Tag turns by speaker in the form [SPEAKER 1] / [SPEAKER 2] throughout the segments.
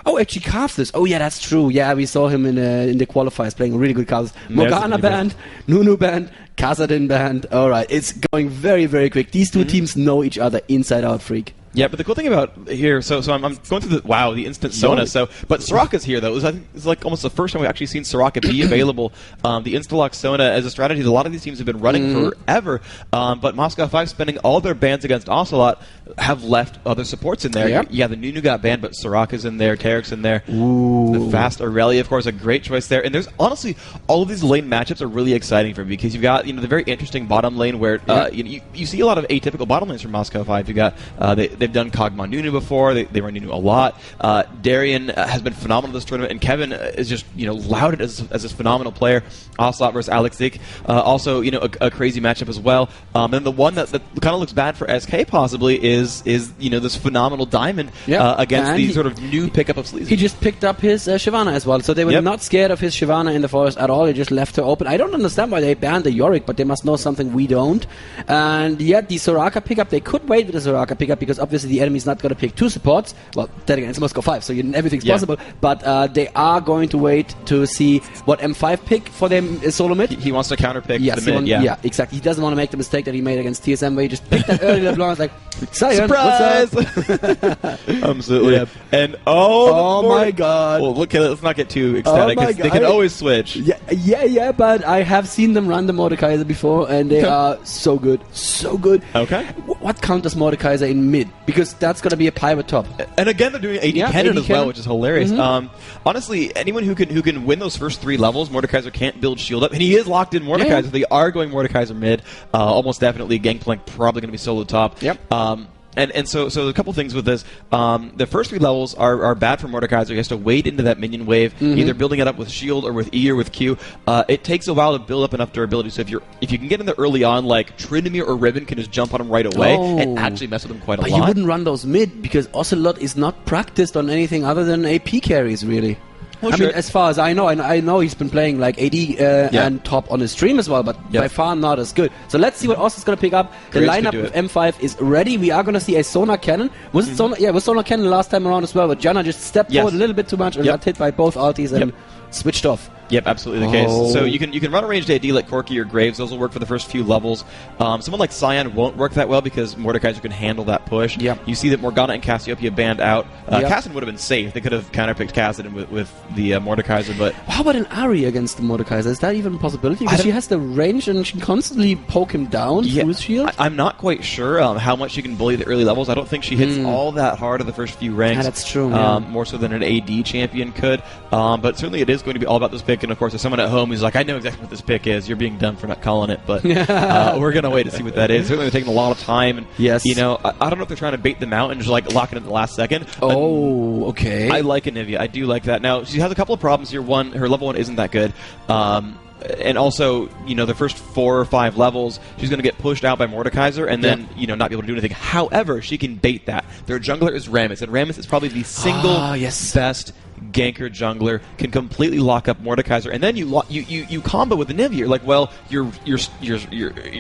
[SPEAKER 1] Oh, actually, Carthus. Oh, yeah, that's true. Yeah, we saw him in the qualifiers playing really good Carthus. Morgana banned, Nunu banned, Khazadin banned. All right, it's going very, very quick. These two teams know each other inside out, Freak.
[SPEAKER 2] Yeah, but the cool thing about here, so I'm going through the instant Sona. But Soraka's here though. I think it's like almost the first time we've actually seen Soraka be available. The Instalock Sona as a strategy that a lot of these teams have been running forever. But Moscow 5 spending all their bans against Ocelot have left other supports in there.
[SPEAKER 1] Yep.
[SPEAKER 2] Yeah, the Nunu got banned, but Soraka's in there, Tarek's in there.
[SPEAKER 1] Ooh.
[SPEAKER 2] The fast Aurelia, of course, a great choice there. And there's honestly all of these lane matchups are really exciting for me because you've got the very interesting bottom lane where you see a lot of atypical bottom lanes from Moscow 5. You've got they've done Kog'Maw Nunu before. They run Nunu a lot. Darian has been phenomenal this tournament, and Kevin is just lauded as this phenomenal player. Ocelot versus Alex Zeke, also a crazy matchup as well. And the one that kind of looks bad for SK possibly is this phenomenal Diamond against the sort of new pickup of Sleazy.
[SPEAKER 1] He just picked up his Shyvana as well, so they were not scared of his Shyvana in the forest at all. They just left her open. I don't understand why they banned the Yorick, but they must know something we don't. And the Soraka pickup, they could wait with the Soraka pickup because obviously the enemy's not going to pick two supports. Well, then again, it's Moscow 5, so everything's possible. But they are going to wait to see what M5 pick for them solo mid.
[SPEAKER 2] He wants to counterpick the mid.
[SPEAKER 1] Yeah, exactly. He doesn't want to make the mistake that he made against TSM, where he just picked that early LeBlanc. It's like,
[SPEAKER 2] surprise! Absolutely. Yep. And
[SPEAKER 1] oh my god!
[SPEAKER 2] Well, let's not get too ecstatic. They can always switch.
[SPEAKER 1] Yeah. But I have seen them run the Mordekaiser before, and they are so good.
[SPEAKER 2] Okay.
[SPEAKER 1] What counters Mordekaiser in mid? Because that's going to be a pivot top.
[SPEAKER 2] And again, they're doing AD Cannon as well, which is hilarious. Honestly, anyone who can win those first 3 levels, Mordekaiser can't build shield up, and he is locked in Mordekaiser.
[SPEAKER 1] Yeah.
[SPEAKER 2] They are going Mordekaiser mid. Almost definitely Gangplank probably going to be solo top.
[SPEAKER 1] Yep.
[SPEAKER 2] And so a couple things with this. The first 3 levels are bad for Mordekaiser. He has to wade into that minion wave, either building it up with shield or with E or with Q. It takes a while to build up enough durability. So if you can get in there early on, like Tryndamere or Riven can just jump on him right away and actually mess with him quite a lot.
[SPEAKER 1] But you wouldn't run those mid because Ocelot is not practiced on anything other than AP carries, really.
[SPEAKER 2] Well,
[SPEAKER 1] I mean, as far as I know, and I know he's been playing like AD and top on his stream as well, but by far not as good. So let's see what Austin's going to pick up. The lineup of M5 is ready. We are going to see a Sonar Cannon. Was it Sonar? Yeah, it was Sonar Cannon last time around as well, but Janna just stepped forward a little bit too much and got hit by both ultis and switched off.
[SPEAKER 2] Yep, absolutely the case. So you can run a ranged AD like Corki or Graves. Those will work for the first few levels. Someone like Cyan won't work that well because Mordekaiser can handle that push.
[SPEAKER 1] Yep.
[SPEAKER 2] You see that Morgana and Cassiopeia banned out. Kassadin would have been safe. They could have counterpicked Kassadin with the Mordekaiser. But
[SPEAKER 1] how about an Ari against the Mordekaiser? Is that even a possibility? Because she has the range and she can constantly poke him down through his shield.
[SPEAKER 2] I'm not quite sure how much she can bully the early levels. I don't think she hits all that hard in the first few ranks.
[SPEAKER 1] Yeah, that's true.
[SPEAKER 2] More so than an AD champion could. But certainly it is going to be all about this pick. And of course, if someone at home who's like, I know exactly what this pick is. You're being dumb for not calling it, but we're going to wait to see what that is. Certainly they're taking a lot of time. And, I don't know if they're trying to bait them out and just like lock it in the last second.
[SPEAKER 1] Okay.
[SPEAKER 2] I like Anivia. I do like that. Now, she has a couple of problems here. One, her level 1 isn't that good. And also, the first 4 or 5 levels, she's going to get pushed out by Mordekaiser and then, not be able to do anything. However, she can bait that. Their jungler is Rammus, and Rammus is probably the single best ganker jungler, can completely lock up Mordekaiser, and then you combo with Anivia. You're like, well, you're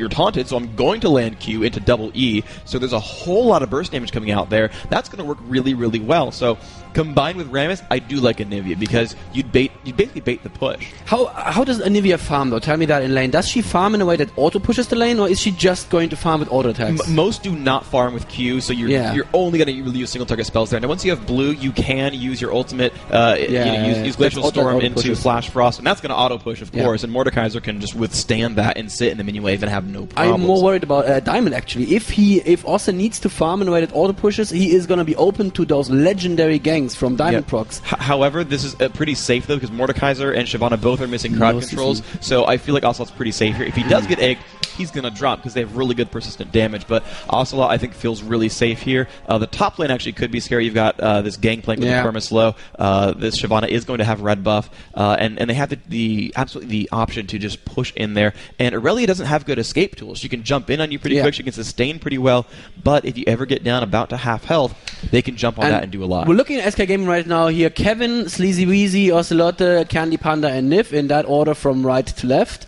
[SPEAKER 2] taunted, so I'm going to land Q into double E. So there's a whole lot of burst damage coming out there. That's going to work really, really well. So combined with Rammus, I do like Anivia because you basically bait the push.
[SPEAKER 1] How does Anivia farm though? Tell me that in lane. Does she farm in a way that auto pushes the lane, or is she just going to farm with auto attacks?
[SPEAKER 2] Most do not farm with Q, so you're only going to really use single target spells there. Now once you have blue, you can use your ultimate. Use Glacial Storm into Flash Frost, and that's going to auto push, of course. And Mordekaiser can just withstand that and sit in the minion wave and have no problems.
[SPEAKER 1] I'm more worried about Diamond actually. If Austin needs to farm in a way that auto pushes, he is going to be open to those legendary ganks from Diamond procs.
[SPEAKER 2] However, this is pretty safe though because Mordekaiser and Shyvana both are missing crowd controls, so I feel like Ocelot's pretty safe here. If he does get egged, he's going to drop because they have really good persistent damage. But Ocelot, I think, feels really safe here. The top lane actually could be scary. You've got this Gangplank with the Perma Slow. This Shyvana is going to have red buff, and they have absolutely the option to just push in there. And Aurelia doesn't have good escape tools. She can jump in on you pretty quick. She can sustain pretty well. But if you ever get down about to half health, they can jump on that and do a lot.
[SPEAKER 1] We're looking at SK Gaming right now here. Kevin, Sleazy Weezy, Ocelot, Candy Panda, and Nif in that order from right to left.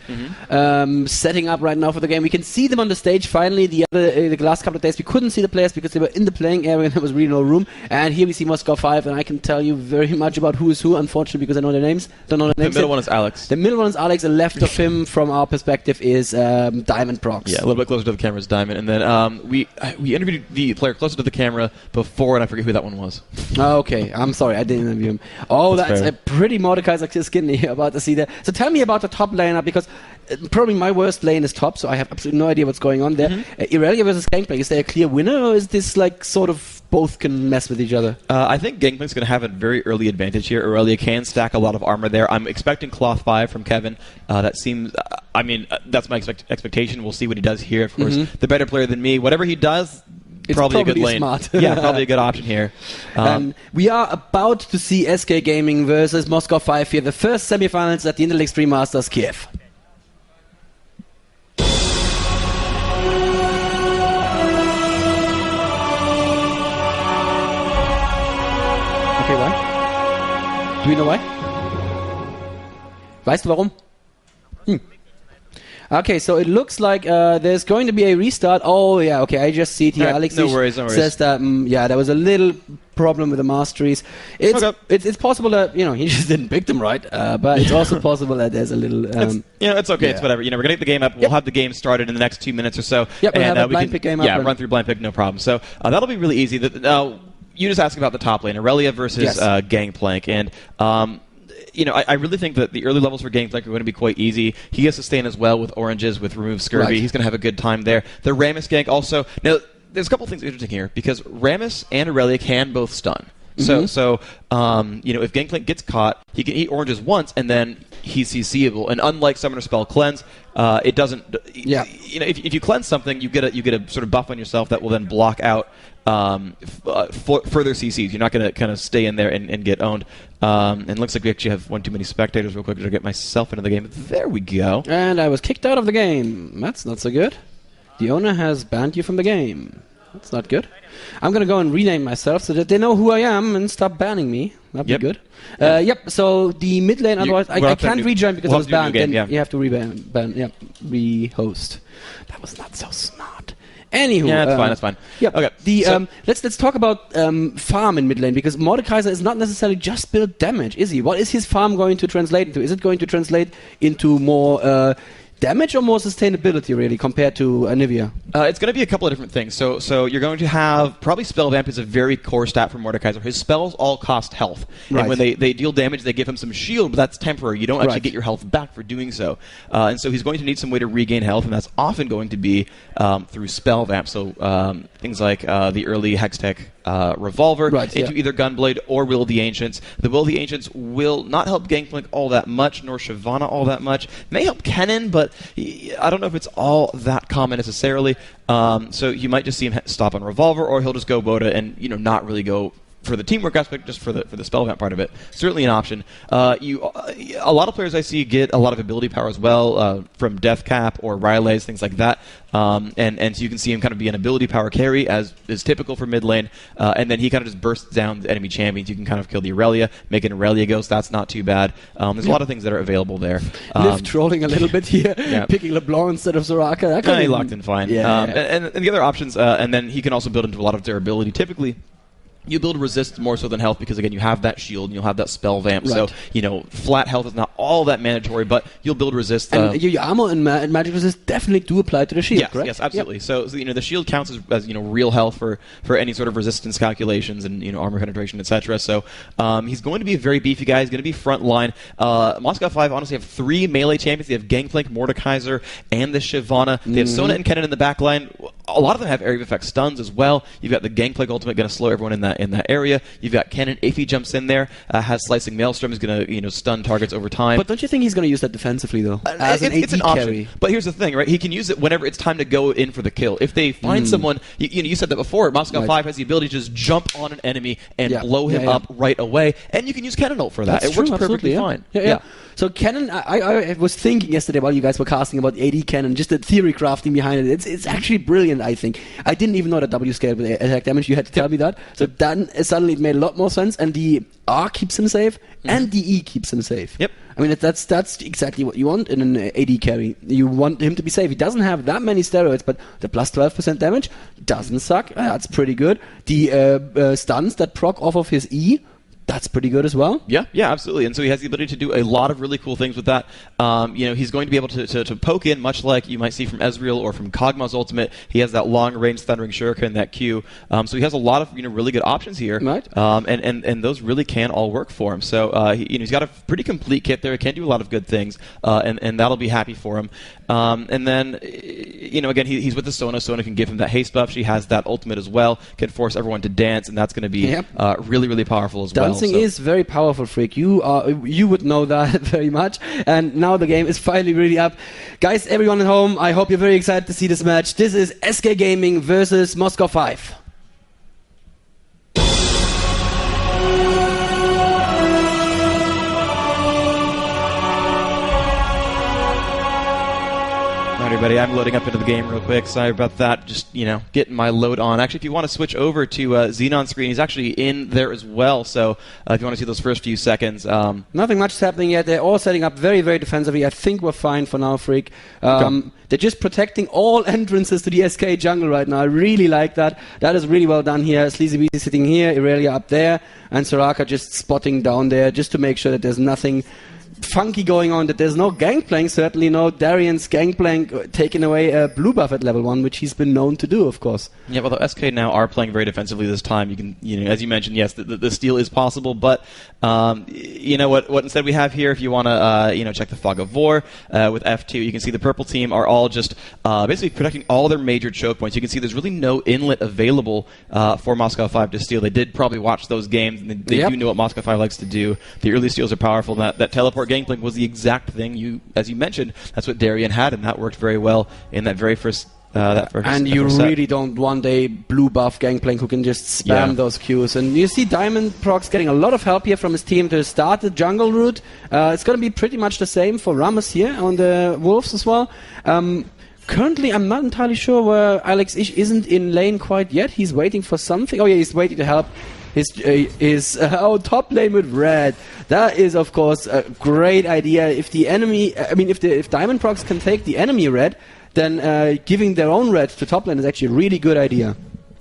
[SPEAKER 1] Setting up right now for for the game. We can see them on the stage finally. The last couple of days we couldn't see the players because they were in the playing area and there was really no room. And here we see Moscow 5, and I can tell you very much about who is who, unfortunately, because I know their names. Don't know their names.
[SPEAKER 2] The middle one is Alex.
[SPEAKER 1] The middle one is Alex, and left of him, from our perspective, is Diamond Prox.
[SPEAKER 2] Yeah, a little bit closer to the camera is Diamond. And then we interviewed the player closer to the camera before, and I forget who that one was.
[SPEAKER 1] Okay, I'm sorry, I didn't interview him. Oh, that's a pretty Mordekaiser skin here about to see there. So tell me about the top lineup, because probably my worst lane is top, so I have absolutely no idea what's going on there. Irelia versus Gangplank, is there a clear winner, or is this like sort of both can mess with each other?
[SPEAKER 2] I think Gangplank's going to have a very early advantage here. Irelia can stack a lot of armor there. I'm expecting Cloth 5 from Kevin. That seems, that's my expectation. We'll see what he does here, of course. The better player than me. Whatever he does, it's probably a good lane.
[SPEAKER 1] Smart.
[SPEAKER 2] Yeah, probably a good option here.
[SPEAKER 1] We are about to see SK Gaming versus Moscow 5 here, the first semifinals at the Interleague Extreme Masters Kiev. Okay, why? Do we know why? Weißt du warum? Okay, so it looks like there's going to be a restart. Oh, yeah, okay, I just see it here.
[SPEAKER 2] Right,
[SPEAKER 1] Alex
[SPEAKER 2] no worries.
[SPEAKER 1] says that, there was a little problem with the masteries. It's possible that, he just didn't pick them right, but it's also possible that there's a little...
[SPEAKER 2] it's okay, it's whatever. We're going to get the game up. We'll have the game started in the next 2 minutes or so.
[SPEAKER 1] Yep, we'll have a blind pick game up.
[SPEAKER 2] Yeah, run through blind pick, no problem. So that'll be really easy. You just asked about the top lane, Irelia versus Gangplank, and... I really think that the early levels for Gangplank are going to be quite easy. He has sustain as well with oranges, with remove scurvy. Right. He's going to have a good time there. The Rammus gank also. Now, there's a couple things interesting here, because Rammus and Irelia can both stun. So if Gangplank gets caught, he can eat oranges once, and then he's CCable. And unlike Summoner Spell Cleanse, it doesn't. Yeah. If you cleanse something, you get a sort of buff on yourself that will then block out further CCs. You're not going to kind of stay in there and get owned. And it looks like we actually have one too many spectators. Real quick to get myself into the game. There we go.
[SPEAKER 1] And I was kicked out of the game. That's not so good. The owner has banned you from the game. That's not good. I'm going to go and rename myself so that they know who I am and stop banning me. That'd be good. So the mid lane, otherwise I can't rejoin because I was banned. Then you have to rehost. That was not so smart. Anywho,
[SPEAKER 2] that's fine.
[SPEAKER 1] Yeah. Okay. Let's talk about farm in mid lane, because Mordekaiser is not necessarily just build damage, is he? What is his farm going to translate into? Is it going to translate into more damage or more sustainability, really, compared to Anivia?
[SPEAKER 2] It's going to be a couple of different things. So you're going to have probably Spell Vamp is a very core stat for Mordekaiser. His spells all cost health, and when they deal damage, they give him some shield, but that's temporary. You don't actually get your health back for doing so, and so he's going to need some way to regain health, and that's often going to be through Spell Vamp. So things like the early Hextech Revolver into either Gunblade or Will of the Ancients. The Will of the Ancients will not help Gangplank all that much, nor Shyvana all that much. May help Kennen, but I don't know if it's all that common necessarily. So you might just see him stop on Revolver, or he'll just go Boda and not really go for the teamwork aspect, just for the spell vamp part of it. Certainly an option. A lot of players I see get a lot of ability power as well from Death Cap or Ryleys, things like that. And so you can see him kind of be an ability power carry, as is typical for mid lane, and then he kind of just bursts down the enemy champions. You can kind of kill the Irelia, make an Irelia Ghost. That's not too bad. There's a lot of things that are available there.
[SPEAKER 1] Liv trolling a little bit here, picking LeBlanc instead of Soraka.
[SPEAKER 2] He locked in fine. And the other options, and then he can also build into a lot of durability. Typically, you build resist more so than health, because again you have that shield and you'll have that spell vamp. So flat health is not all that mandatory, but you'll build resist.
[SPEAKER 1] And your armor and magic resist definitely do apply to the shield, correct?
[SPEAKER 2] Yes, absolutely. Yep. So the shield counts as real health for any sort of resistance calculations and armor penetration, etc. So he's going to be a very beefy guy. He's going to be front line. Moscow 5 honestly have 3 melee champions. They have Gangplank, Mordekaiser, and the Shyvana. They have Sona and Kennen in the back line. A lot of them have area of effect stuns as well. You've got the Gangplank ultimate going to slow everyone in that area. You've got Kennen, if he jumps in there, has Slicing Maelstrom, is going to stun targets over time.
[SPEAKER 1] But don't you think he's going to use that defensively though?
[SPEAKER 2] It's an option. Carry. But here's the thing, right? He can use it whenever it's time to go in for the kill. If they find someone, you said that before. Moscow 5 has the ability to just jump on an enemy and blow him up right away, and you can use Kennen ult for that. It works perfectly fine.
[SPEAKER 1] Yeah. So Kennen, I was thinking yesterday while you guys were casting about AD Kennen, just the theory crafting behind it. It's actually brilliant, I think. I didn't even know that W scaled with attack damage. You had to tell me that. So then suddenly it made a lot more sense, and the R keeps him safe, and the E keeps him safe.
[SPEAKER 2] Yep.
[SPEAKER 1] I mean, that's exactly what you want in an AD carry. You want him to be safe. He doesn't have that many steroids, but the plus 12% damage doesn't suck. That's pretty good. The stuns that proc off of his E, that's pretty good as well.
[SPEAKER 2] Yeah, absolutely. And so he has the ability to do a lot of really cool things with that. He's going to be able to poke in, much like you might see from Ezreal or from Kog'Maw's ultimate. He has that long-range Thundering Shuriken, that Q. So he has a lot of really good options here.
[SPEAKER 1] Right.
[SPEAKER 2] And those really can all work for him. So he's got a pretty complete kit there. He can do a lot of good things, and that'll be happy for him. And then, again, he's with the Sona. Sona can give him that haste buff. She has that ultimate as well. Can force everyone to dance, and that's going to be really, really powerful as well.
[SPEAKER 1] Dancing is very powerful, Freak. You would know that very much. And now the game is finally really up. Guys, everyone at home, I hope you're very excited to see this match. This is SK Gaming versus Moscow 5.
[SPEAKER 2] Everybody, I'm loading up into the game real quick. Sorry about that. Just, getting my load on. Actually, if you want to switch over to Xenon's screen, he's actually in there as well. So if you want to see those first few seconds.
[SPEAKER 1] Nothing much is happening yet. They're all setting up very, very defensively. I think we're fine for now, Freak. They're just protecting all entrances to the SK jungle right now. I really like that. That is really well done here. Sleazy Weezy sitting here, Irelia up there, and Soraka just spotting down there just to make sure that there's nothing funky going on, that there's no gangplank, certainly no Darian's gangplank taking away a blue buff at level 1, which he's been known to do, of course.
[SPEAKER 2] Yeah, although SK now are playing very defensively this time. You can, as you mentioned, yes, the steal is possible, but what instead we have here, if you want to, check the Fog of War with F2, you can see the purple team are all just basically protecting all their major choke points. You can see there's really no inlet available for Moscow 5 to steal. They did probably watch those games, and they do know what Moscow 5 likes to do. The early steals are powerful. That teleport gangplank was the exact thing as you mentioned. That's what Darian had, and that worked very well in that very first.
[SPEAKER 1] And you really don't want a blue buff gangplank who can just spam those Qs. And you see Diamond Prox getting a lot of help here from his team to start the jungle route. It's going to be pretty much the same for Ramos here on the Wolves as well. Currently, I'm not entirely sure where Alex Ish isn't in lane quite yet. He's waiting for something. Oh yeah, he's waiting to help his top lane with red. That is, of course, a great idea. If the enemy, if Diamond Prox can take the enemy red, then giving their own red to top lane is actually a really good idea.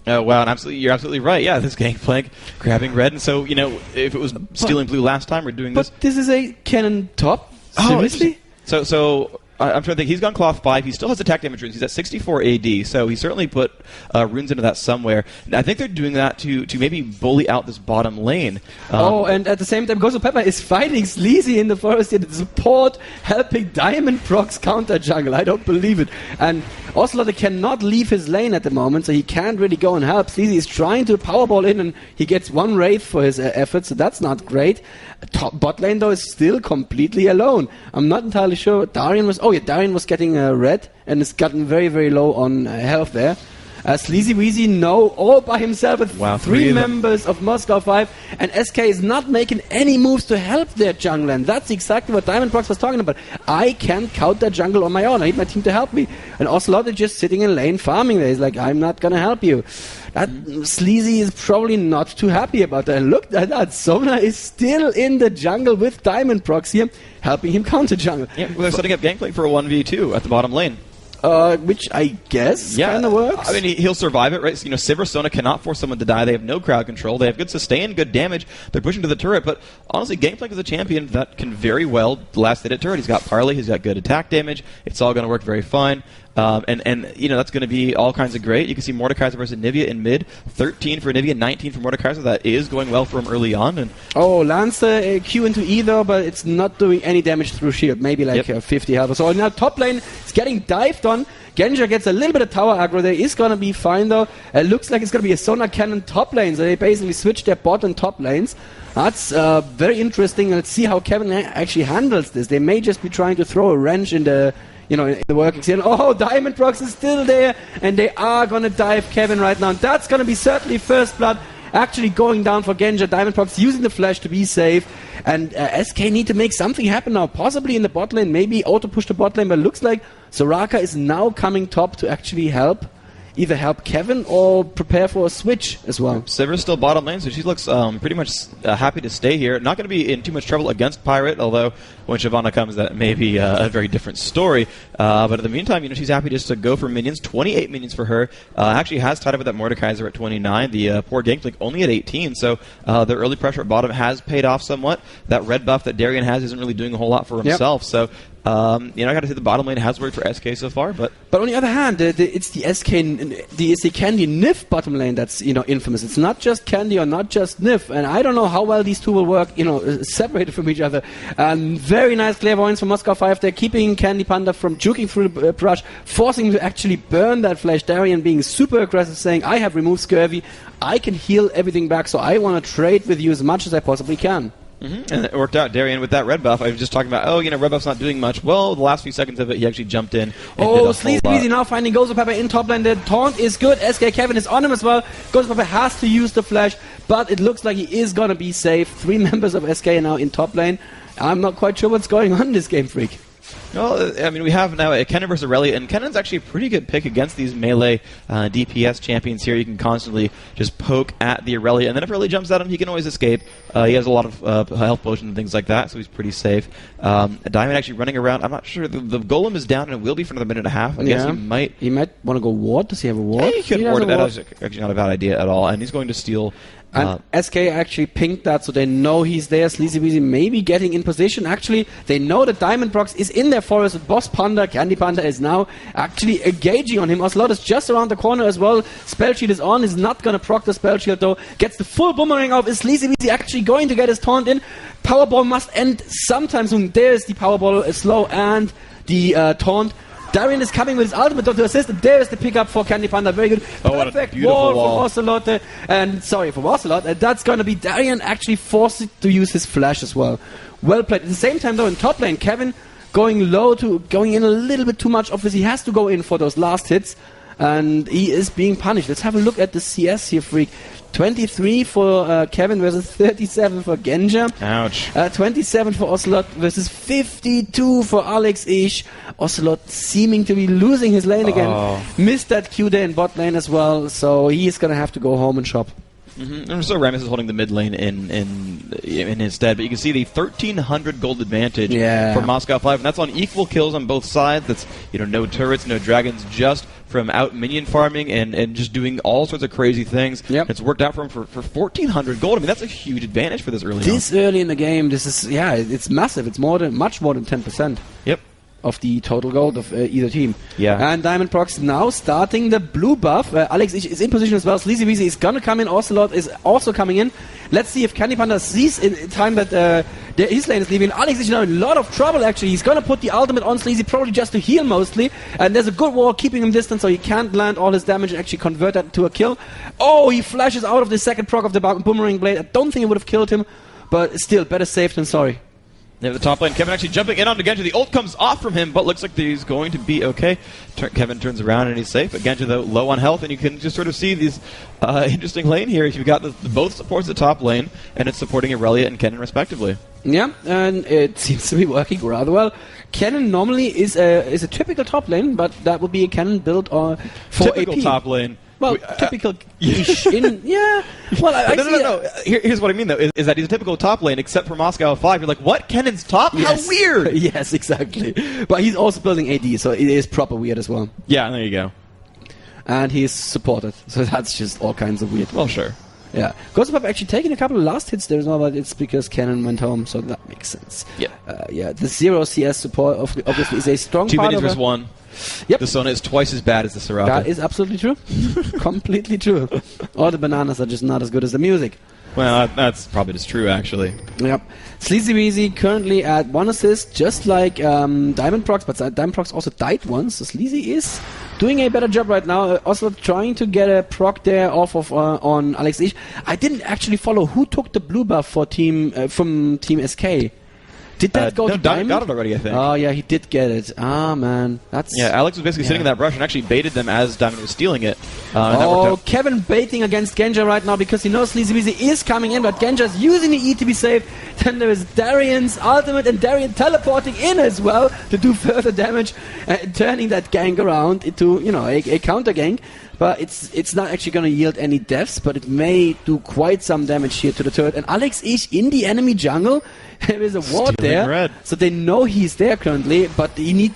[SPEAKER 2] Oh, wow, and you're absolutely right. Yeah, this gangplank grabbing red, and so, if it was stealing blue last time, we're doing this.
[SPEAKER 1] But this is a cannon top? Seriously?
[SPEAKER 2] So I'm trying to think. He's gone cloth 5. He still has attack damage runes. He's at 64 AD, so he certainly put runes into that somewhere. And I think they're doing that to maybe bully out this bottom lane.
[SPEAKER 1] And at the same time, Gozo Pepper is fighting Sleazy in the forest here to support, helping Diamond Prox counter jungle. I don't believe it. And Ocelot cannot leave his lane at the moment, so he can't really go and help. Sleazy is trying to powerball in, and he gets one Wraith for his efforts, so that's not great. Top bot lane, though, is still completely alone. I'm not entirely sure. Darian was getting red, and has gotten very, very low on health there. Sleazy Weezy, all by himself with three members of Moscow 5, and SK is not making any moves to help their jungle, and that's exactly what Diamond Prox was talking about. I can't counter jungle on my own. I need my team to help me. And Ocelot is just sitting in lane farming there. He's like, I'm not gonna help you. That Sleazy is probably not too happy about that. And look at that. Sona is still in the jungle with Diamond Prox here, helping him counter jungle.
[SPEAKER 2] Yeah, they're setting up gangplank for a 1v2 at the bottom lane.
[SPEAKER 1] Which I guess kind of works.
[SPEAKER 2] I mean, he'll survive it, right? So, Sivir Sona cannot force someone to die. They have no crowd control. They have good sustain, good damage. They're pushing to the turret, but honestly, Gangplank is a champion that can very well last hit at turret. He's got parley. He's got good attack damage. It's all going to work very fine. And that's going to be all kinds of great. You can see Mordekaiser versus Nivea in mid. 13 for Nivea, 19 for Mordekaiser. That is going well for him early on. And
[SPEAKER 1] Lancer Q into E though, but it's not doing any damage through shield. Maybe 50 health or so. Now top lane is getting dived on. Genja gets a little bit of tower aggro there. Is going to be fine though. It looks like it's going to be a Sona Cannon top lane. So they basically switched their bot and top lanes. That's very interesting. Let's see how Kevin actually handles this. They may just be trying to throw a wrench in the in the workings here. Diamond Prox is still there, and they are going to dive Kevin right now. And that's going to be certainly first blood actually going down for Genja. Diamond Prox using the flash to be safe. And SK need to make something happen now, possibly in the bot lane, maybe auto-push the bot lane, but it looks like Soraka is now coming top to actually help either help Kevin or prepare for a switch as well.
[SPEAKER 2] Sivir's still bottom lane, so she looks pretty much happy to stay here. Not going to be in too much trouble against Pirate, although when Shyvana comes, that may be a very different story. But in the meantime, she's happy just to go for minions. 28 minions for her. Actually has tied up with that Mordekaiser at 29. The poor Gangplank only at 18, so the early pressure at bottom has paid off somewhat. That red buff that Darien has isn't really doing a whole lot for himself, so I got to say the bottom lane has worked for SK so far, but
[SPEAKER 1] on the other hand, it's the SK Candy Nif bottom lane that's infamous. It's not just Candy or not just Nif, and I don't know how well these two will work, separated from each other. Very nice clairvoyance from Moscow 5 there, keeping Candy Panda from juking through the brush, forcing him to actually burn that flash. Darien being super aggressive, saying, "I have removed Scurvy, I can heal everything back, so I want to trade with you as much as I possibly can."
[SPEAKER 2] And it worked out. Darien with that red buff. I was just talking about, red buff's not doing much. Well, the last few seconds of it, he actually jumped in.
[SPEAKER 1] Sleazy Weezy now finding Gozo Pepper in top lane. The taunt is good. SK Kevin is on him as well. Gozo Pepper has to use the flash, but it looks like he is going to be safe. 3 members of SK are now in top lane. I'm not quite sure what's going on in this game, Freak.
[SPEAKER 2] Well, we have now a Kennen versus Aurelia, and Kennen's actually a pretty good pick against these melee DPS champions here. You can constantly just poke at the Aurelia, and then if Aurelia jumps at him, he can always escape. He has a lot of health potions and things like that, so he's pretty safe. Diamond actually running around. I'm not sure. The Golem is down, and it will be for another minute and a half. I guess he might...
[SPEAKER 1] He might want to go ward. Does he have a ward?
[SPEAKER 2] He could ward it. That was actually not a bad idea at all, and he's going to steal...
[SPEAKER 1] And SK actually pinged that, so they know he's there. Sleazy Weezy maybe getting in position. Actually, they know that Diamond Prox is in their forest. With Boss Panda, Candy Panda is now actually engaging on him. Ocelot is just around the corner as well. Spell Shield is on. Is not going to proc the Spell Shield though. Gets the full boomerang off. Is Sleazy Weezy actually going to get his taunt in? Powerball must end sometime soon. There's the Powerball slow and the taunt. Darien is coming with his ultimate to assist. There is the pickup for Candy Panda. Very good. Perfect wall from Ocelot. And sorry, from Ocelot. That's going to be Darien actually forced to use his flash as well. Well played. At the same time, though, in top lane, Kevin going in a little bit too much. Obviously, he has to go in for those last hits. And he is being punished. Let's have a look at the CS here, Freak. 23 for Kevin versus 37 for Genja.
[SPEAKER 2] Ouch.
[SPEAKER 1] 27 for Ocelot versus 52 for Alex Ish. Ocelot seeming to be losing his lane again. Missed that Q there in bot lane as well, so he is going to have to go home and shop.
[SPEAKER 2] And so Rammus is holding the mid lane in his stead, but you can see the 1,300 gold advantage for Moscow 5, and that's on equal kills on both sides. That's no turrets, no dragons, just from out minion farming and just doing all sorts of crazy things. It's worked out for him for 1,400 gold. I mean, that's a huge advantage for this early in
[SPEAKER 1] the game. This is it's massive. It's much more than 10%.
[SPEAKER 2] Yep.
[SPEAKER 1] Of the total gold of either team.
[SPEAKER 2] Yeah.
[SPEAKER 1] And Diamond Prox now starting the blue buff. Alex is in position as well. Sleazy Weezy is gonna come in. Ocelot is also coming in. Let's see if Candy Panda sees in time that his lane is leaving. Alex is now in a lot of trouble actually. He's gonna put the ultimate on Sleazy, probably just to heal mostly. And there's a good wall keeping him distant, so he can't land all his damage and actually convert that to a kill. Oh, he flashes out of the second proc of the boomerang blade. I don't think it would have killed him, but still, better safe than sorry.
[SPEAKER 2] Yeah, the top lane, Kevin actually jumping in on Genja. The ult comes off from him, but looks like he's going to be okay. Kevin turns around and he's safe, but Genja, though, low on health, and you can just sort of see these interesting lane here. You've got both supports the top lane, and it's supporting Aurelia and Kennen, respectively.
[SPEAKER 1] Yeah, and it seems to be working rather well. Kennen normally is a typical top lane, but that would be a Kennen build for
[SPEAKER 2] typical
[SPEAKER 1] AP.
[SPEAKER 2] Top lane.
[SPEAKER 1] Well, typical-ish yeah. Well,
[SPEAKER 2] No. Here's what I mean, though, is that he's a typical top lane, except for Moscow 5. You're like, what? Kennen's top?
[SPEAKER 1] Yes.
[SPEAKER 2] How weird!
[SPEAKER 1] Yes, exactly. But he's also building AD, so it is proper weird as well.
[SPEAKER 2] Yeah, there you go.
[SPEAKER 1] And he's supported, so that's just all kinds of weird.
[SPEAKER 2] Well, sure.
[SPEAKER 1] Yeah. Ghost of actually taking a couple of last hits there as well, but it's because Kennen went home, so that makes sense.
[SPEAKER 2] Yeah.
[SPEAKER 1] The 0 CS support obviously is a strong
[SPEAKER 2] Two
[SPEAKER 1] part
[SPEAKER 2] minis
[SPEAKER 1] of
[SPEAKER 2] versus one.
[SPEAKER 1] Yep.
[SPEAKER 2] The Sona is twice as bad as the Soraka.
[SPEAKER 1] That is absolutely true. Completely true. All the bananas are just not as good as the music.
[SPEAKER 2] Well, that's probably just true, actually.
[SPEAKER 1] Yep. Sleazy Weezy currently at 1 assist, just like Diamond Prox, but Diamond Prox also died once, so Sleazy is doing a better job right now. Also trying to get a proc there off of on Alex Ish. I didn't actually follow who took the blue buff for from Team SK. Did that go to Diamond?
[SPEAKER 2] Got it already, I think.
[SPEAKER 1] Oh, yeah, he did get it. Ah, man.
[SPEAKER 2] Yeah, Alex was basically sitting in that brush and actually baited them as Diamond was stealing it.
[SPEAKER 1] Kevin baiting against Genja right now because he knows Sleazy Weezy is coming in, but Genja's using the E to be safe. then there is Darian's ultimate and Darian teleporting in as well to do further damage, turning that gank around into, you know, a counter gank. But it's not actually going to yield any deaths, but it may do quite some damage here to the turret. And Alex Ish in the enemy jungle. There is a ward there,
[SPEAKER 2] red.
[SPEAKER 1] so they know he's there currently, but he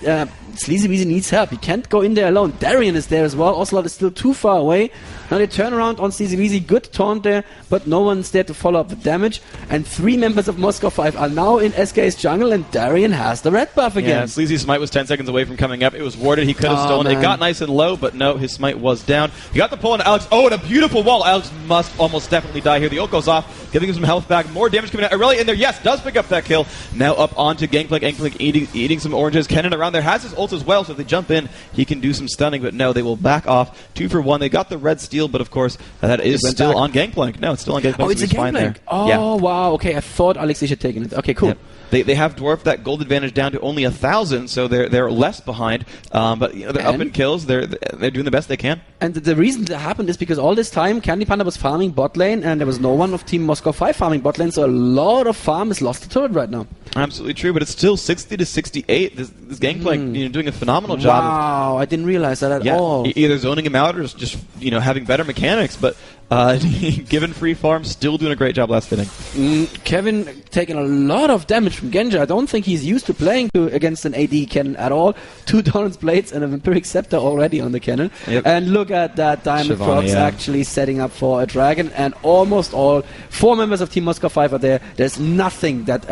[SPEAKER 1] Sleazy Weezy needs help. He can't go in there alone. Darian is there as well. Ocelot is still too far away. Now they turn around on Sleazy Weezy. Good taunt there, but no one's there to follow up the damage. And 3 members of Moscow 5 are now in SK's jungle, and Darian has the red buff again.
[SPEAKER 2] Yeah, Sleazy's smite was 10 seconds away from coming up. It was warded. He could have stolen it. It got nice and low, but no, his smite was down. He got the pull on Alex. Oh, and a beautiful wall. Alex must almost definitely die here. The ult goes off, giving him some health back. More damage coming out. Irelia in there. Yes, does pick up that kill. Now up onto Gangplank. Gangplank eating some oranges. Kennen around there has his ult as well, so if they jump in, he can do some stunning, but no, they will back off. 2 for 1. They got the red steal, but of course, that is still on Gangplank. No, it's still on Gangplank.
[SPEAKER 1] Oh, it's a Gangplank. Oh, wow. Okay, I thought Alex had taken it. Okay, cool.
[SPEAKER 2] Yep. They have dwarfed that gold advantage down to only 1,000, so they're less behind. But you know, they're up in kills. They're doing the best they can.
[SPEAKER 1] And the reason that happened is because all this time Candy Panda was farming bot lane, and there was no one of Team Moscow 5 farming bot lane. So a lot of farm is lost to turret right now.
[SPEAKER 2] Absolutely true, but it's still 60 to 68. This Gangplank doing a phenomenal job.
[SPEAKER 1] Wow, I didn't realize that at all.
[SPEAKER 2] Either zoning him out or just having better mechanics, but. Given free farm, still doing a great job last inning.
[SPEAKER 1] Kevin taking a lot of damage from Genja. I don't think he's used to playing against an AD cannon at all. 2 Doran's Blades and a Vampiric Scepter already on the cannon. Yep. And look at that Diamond Procs actually setting up for a dragon. And almost all 4 members of Team Moscow 5 are there. There's nothing that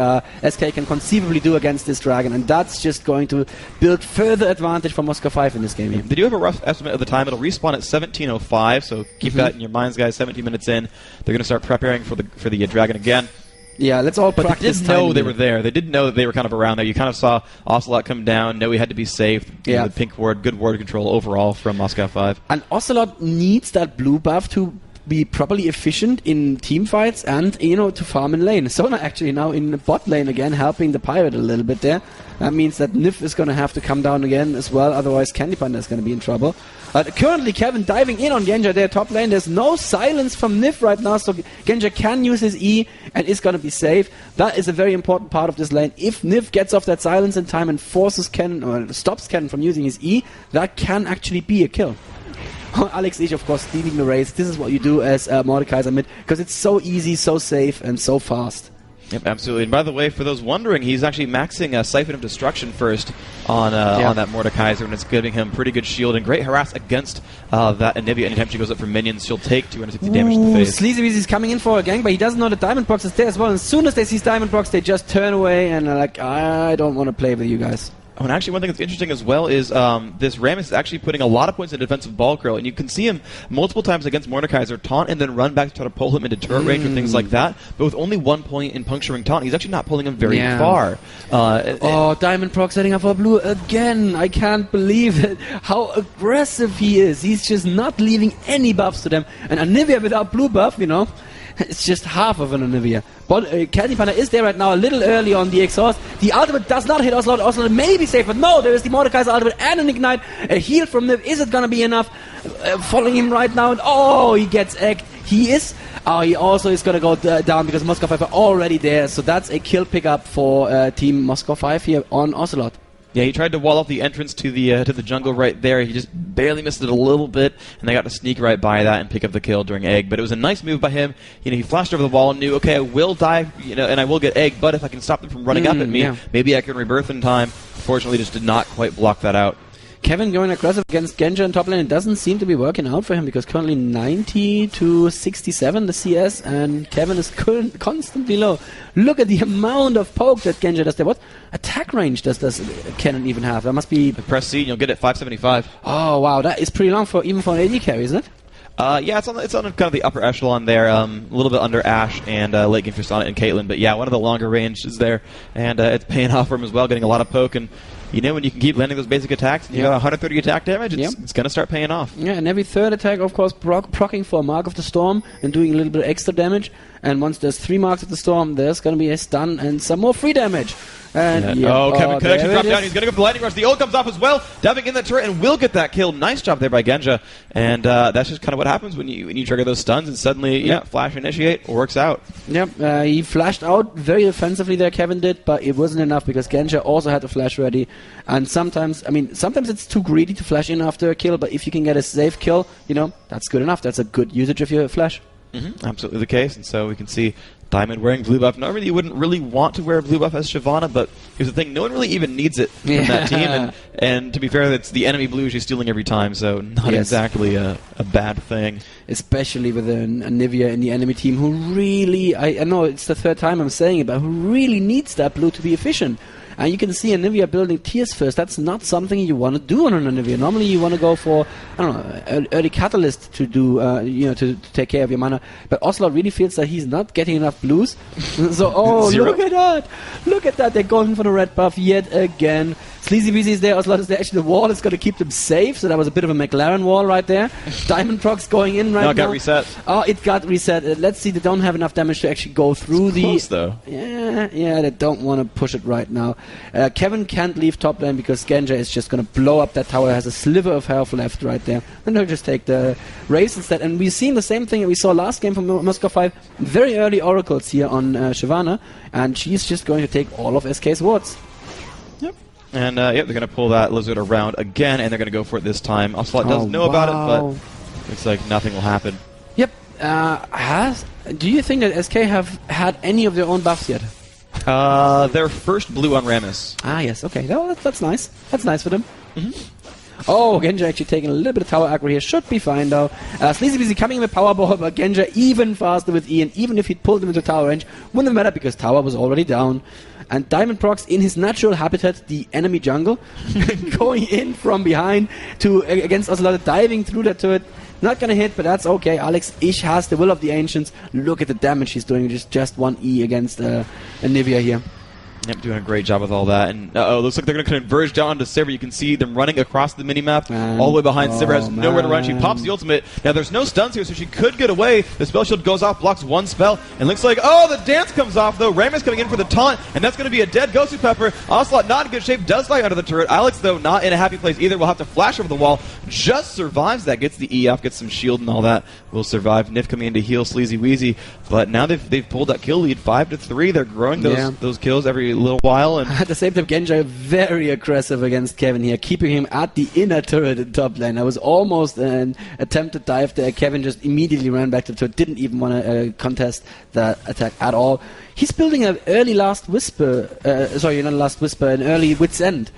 [SPEAKER 1] SK can conceivably do against this dragon. And that's just going to build further advantage for Moscow 5 in this game here.
[SPEAKER 2] Did you have a rough estimate of the time? It'll respawn at 17:05, so keep that in your minds, guys. 17 minutes in, they're going to start preparing for the dragon again.
[SPEAKER 1] Yeah, let's all
[SPEAKER 2] practice. But they didn't know they were there. They didn't know that they were kind of around there. You kind of saw Ocelot come down, know he had to be safe. Yeah. The pink ward, good ward control overall from Moscow 5.
[SPEAKER 1] And Ocelot needs that blue buff to be properly efficient in team fights and, to farm in lane. Sona actually now in the bot lane again, helping the pirate a little bit there. That means that Nif is going to have to come down again as well, otherwise Candy Panda is going to be in trouble. Currently Kevin diving in on Genja there top lane. There's no silence from Nif right now, so Genja can use his E and is going to be safe. That is a very important part of this lane. If Nif gets off that silence in time and forces Kennen, or stops Kennen from using his E, that can actually be a kill. Alex Ish, of course, stealing the race. This is what you do as Mordekaiser mid, because it's so easy, so safe, and so fast.
[SPEAKER 2] Yep, absolutely. And by the way, for those wondering, he's actually maxing Siphon of Destruction first on that Mordekaiser, and it's giving him pretty good shield and great harass against that Anivia. Anytime she goes up for minions, she'll take 260 damage to the face.
[SPEAKER 1] Sleazy Weezy's coming in for a gank, but he doesn't know the Diamond Procs is there as well. And as soon as they see Diamond Procs, they just turn away and are like, I don't want to play with you guys.
[SPEAKER 2] Oh, and actually, one thing that's interesting as well is this Rammus is actually putting a lot of points in defensive ball curl, and you can see him multiple times against Mordekaiser taunt and then run back to try to pull him into turret range or things like that. But with only 1 point in puncturing taunt, he's actually not pulling him very far.
[SPEAKER 1] Diamond Proc setting up for blue again. I can't believe it. How aggressive he is. He's just not leaving any buffs to them. And Anivia without blue buff, it's just half of an Anivia. But Candy Panda is there right now, a little early on the exhaust. The ultimate does not hit Ocelot. Ocelot may be safe, but no, there is the Mordekaiser ultimate and an ignite. A heal from Niv. Is it going to be enough? Following him right now. And he gets egged. He also is going to go down because Moscow 5 are already there. So that's a kill pickup for Team Moscow 5 here on Ocelot.
[SPEAKER 2] Yeah, he tried to wall off the entrance to the jungle right there. He just barely missed it a little bit, and they got to sneak right by that and pick up the kill during egg. But it was a nice move by him. He flashed over the wall and knew, okay, I will die, and I will get egg. But if I can stop them from running up at me, maybe I can rebirth in time. Fortunately, just did not quite block that out.
[SPEAKER 1] Kevin going aggressive against Genja in top lane. It doesn't seem to be working out for him because currently 90 to 67 the CS, and Kevin is constantly low. Look at the amount of poke that Genja does there. What attack range does Kennen even have? That must be...
[SPEAKER 2] Press C and you'll get it 575.
[SPEAKER 1] Oh, wow. That is pretty long even for an AD carry, isn't it?
[SPEAKER 2] Yeah, it's on kind of the upper echelon there, a little bit under Ashe and late game for Sonnet and Caitlyn. But yeah, one of the longer ranges there, and it's paying off for him as well, getting a lot of poke. And when you can keep landing those basic attacks, and you got 130 attack damage, it's going to start paying off.
[SPEAKER 1] Yeah, and every third attack, of course, proccing for a Mark of the Storm and doing a little bit of extra damage. And once there's 3 Marks of the Storm, there's going to be a stun and some more free damage. And
[SPEAKER 2] Kevin could actually drop down. He's going to go for the Lightning Rush. The ult comes off as well, diving in the turret, and will get that kill. Nice job there by Genja. And that's just kind of what happens when you trigger those stuns, and suddenly, flash initiate works out.
[SPEAKER 1] Yep, he flashed out very defensively there, Kevin did, but it wasn't enough because Genja also had the flash ready. And sometimes it's too greedy to flash in after a kill, but if you can get a safe kill, that's good enough. That's a good usage of your flash.
[SPEAKER 2] Absolutely the case, and so we can see Diamond wearing blue buff. Normally you wouldn't really want to wear blue buff as Shyvana, but here's the thing, no one really even needs it from that team, and to be fair, it's the enemy blue she's stealing every time, so not exactly a bad thing.
[SPEAKER 1] Especially with a Nivea in the enemy team who really, I know it's the third time I'm saying it, but who really needs that blue to be efficient. And you can see a Nivea building tiers first. That's not something you want to do on a Nivea. Normally you want to go for, early catalyst to do, to take care of your mana. But Ocelot really feels that he's not getting enough blues. So, look at that. Look at that. They're going for the red buff yet again. Sleazy Weezy is there, Ocelot is there. Actually, the wall is going to keep them safe. So that was a bit of a McLaren wall right there. Diamond Procs going in right now.
[SPEAKER 2] No, it got reset.
[SPEAKER 1] Oh, it got reset. Let's see. They don't have enough damage to actually go through the...
[SPEAKER 2] Close, though.
[SPEAKER 1] Yeah, they don't want to push it right now. Kevin can't leave top lane because Genja is just going to blow up that tower. Has a sliver of health left right there. And they'll just take the race instead. And we've seen the same thing that we saw last game from Moscow 5. Very early oracles here on Shyvana. And she's just going to take all of SK's wards.
[SPEAKER 2] Yep. And they're going to pull that lizard around again, and they're going to go for it this time. Ocelot does know about it, but looks like nothing will happen.
[SPEAKER 1] Yep. Do you think that SK have had any of their own buffs yet?
[SPEAKER 2] Their first blue on Rammus.
[SPEAKER 1] Ah, yes. Okay. That's nice. That's nice for them. Oh, Genja actually taking a little bit of tower aggro here. Should be fine, though. Sleazy Weezy coming in with Powerball, but Genja even faster with Ian. Even if he'd pulled him into tower range, wouldn't have mattered because tower was already down. And Diamond Procs in his natural habitat, the enemy jungle, going in from behind against Ocelot, diving through that turret. Not gonna hit, but that's okay. Alex Ich has the will of the ancients. Look at the damage he's doing. Just 1 E against a Nivea here.
[SPEAKER 2] Yep, doing a great job with all that. And looks like they're going to converge down onto Sivir. You can see them running across the minimap all the way behind. Sivir has nowhere to run. She pops the ultimate. Now there's no stuns here, so she could get away. The spell shield goes off, blocks one spell, and looks like, the dance comes off though. Rammus coming in for the taunt, and that's going to be a dead Gosu Pepper. Ocelot not in good shape, does fly out of the turret. Alex though not in a happy place either. Will have to flash over the wall. Just survives that, gets the E off, gets some shield and all that. Will survive. Nif coming in to heal Sleazy Weezy, but now they've pulled that kill lead 5-3. They're growing those kills every little while. And
[SPEAKER 1] at the same time, Genja very aggressive against Kevin here, keeping him at the inner turret in top lane. That was almost an attempted dive there. Kevin just immediately ran back to the turret, didn't even want to contest that attack at all. He's building an early Last Whisper, an early Wit's End.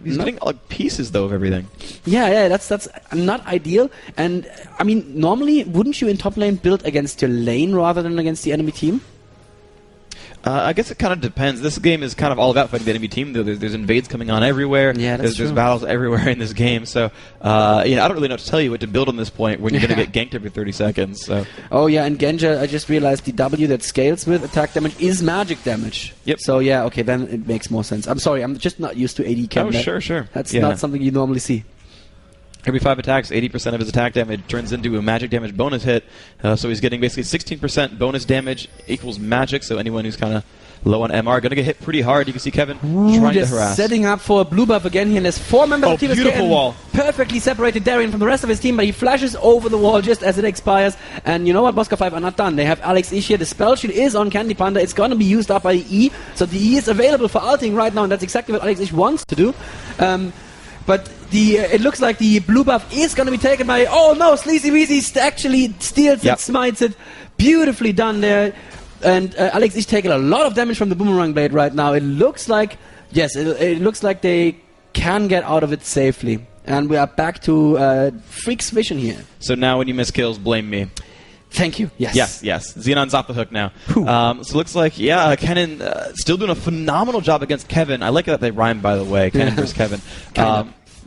[SPEAKER 2] He's getting pieces though of everything.
[SPEAKER 1] Yeah, that's not ideal. And I mean, normally, wouldn't you in top lane build against your lane rather than against the enemy team?
[SPEAKER 2] I guess it kind of depends. This game is kind of all about fighting the enemy team, though. There's invades coming on everywhere.
[SPEAKER 1] Yeah,
[SPEAKER 2] there's battles everywhere in this game. So, I don't really know what to tell you what to build on this point when you're going to get ganked every 30 seconds. So.
[SPEAKER 1] Oh, yeah, and Genja, I just realized the W that scales with attack damage is magic damage.
[SPEAKER 2] Yep.
[SPEAKER 1] So, yeah, okay, then it makes more sense. I'm sorry, I'm just not used to AD chem.
[SPEAKER 2] Oh, sure.
[SPEAKER 1] That's not something you normally see.
[SPEAKER 2] Every 5 attacks, 80% of his attack damage turns into a magic damage bonus hit. So he's getting basically 16% bonus damage equals magic. So anyone who's kind of low on MR going to get hit pretty hard. You can see Kevin trying to harass.
[SPEAKER 1] Setting up for a blue buff again here. And there's 4 members of the team.
[SPEAKER 2] Beautiful wall.
[SPEAKER 1] Perfectly separated Darien from the rest of his team, but he flashes over the wall just as it expires. And you know what? Moscow 5 are not done. They have Alex Ich here. The spell shield is on Candy Panda. It's going to be used up by the E. So the E is available for ulting right now, and that's exactly what Alex Ich wants to do. But it looks like the blue buff is going to be taken by... Oh no, Sleazy Weezy actually steals it, smites it. Beautifully done there. And Alex is taking a lot of damage from the boomerang blade right now. It looks like... Yes, it looks like they can get out of it safely. And we are back to Freak's vision here.
[SPEAKER 2] So now when you miss kills, blame me.
[SPEAKER 1] Thank you. Yes.
[SPEAKER 2] Xenon's off the hook now. So it looks like, Kennen still doing a phenomenal job against Kevin. I like that they rhyme, by the way. Kennen versus Kevin.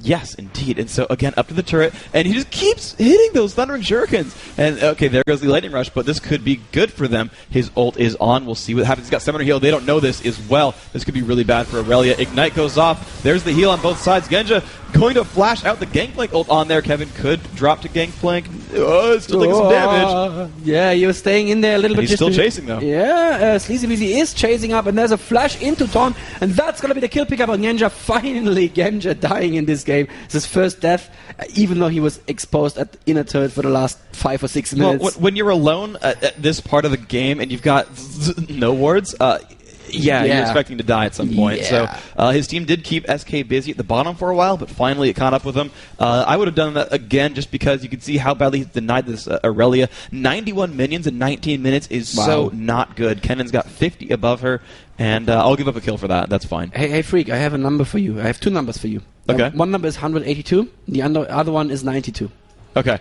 [SPEAKER 2] Yes, indeed. And so, again, up to the turret, and he just keeps hitting those Thundering Shurikens. And, okay, there goes the Lightning Rush, but this could be good for them. His ult is on. We'll see what happens. He's got Summoner Heal. They don't know this as well. This could be really bad for Aurelia. Ignite goes off. There's the heal on both sides. Genja going to flash out the Gangplank ult on there. Kevin could drop to Gangplank. Oh, it's still taking some damage.
[SPEAKER 1] Yeah, he was staying in there a little bit.
[SPEAKER 2] He's still chasing, though.
[SPEAKER 1] Yeah, Sleazy Weezy is chasing up, and there's a flash into Taunt, and that's going to be the kill pickup on Genja. Finally, Genja dying in this game. It's his first death, even though he was exposed at inner turret for the last 5 or 6 minutes.
[SPEAKER 2] Well, when you're alone at this part of the game and you've got no wards, you're expecting to die at some point.
[SPEAKER 1] Yeah.
[SPEAKER 2] So his team did keep SK busy at the bottom for a while, but finally it caught up with him. I would have done that again just because you could see how badly he denied this Aurelia. 91 minions in 19 minutes is so not good. Kennan's got 50 above her, and I'll give up a kill for that. That's fine.
[SPEAKER 1] Hey, Freak, I have a number for you. I have 2 numbers for you.
[SPEAKER 2] Okay.
[SPEAKER 1] One number is 182, the other one is 92.
[SPEAKER 2] Okay.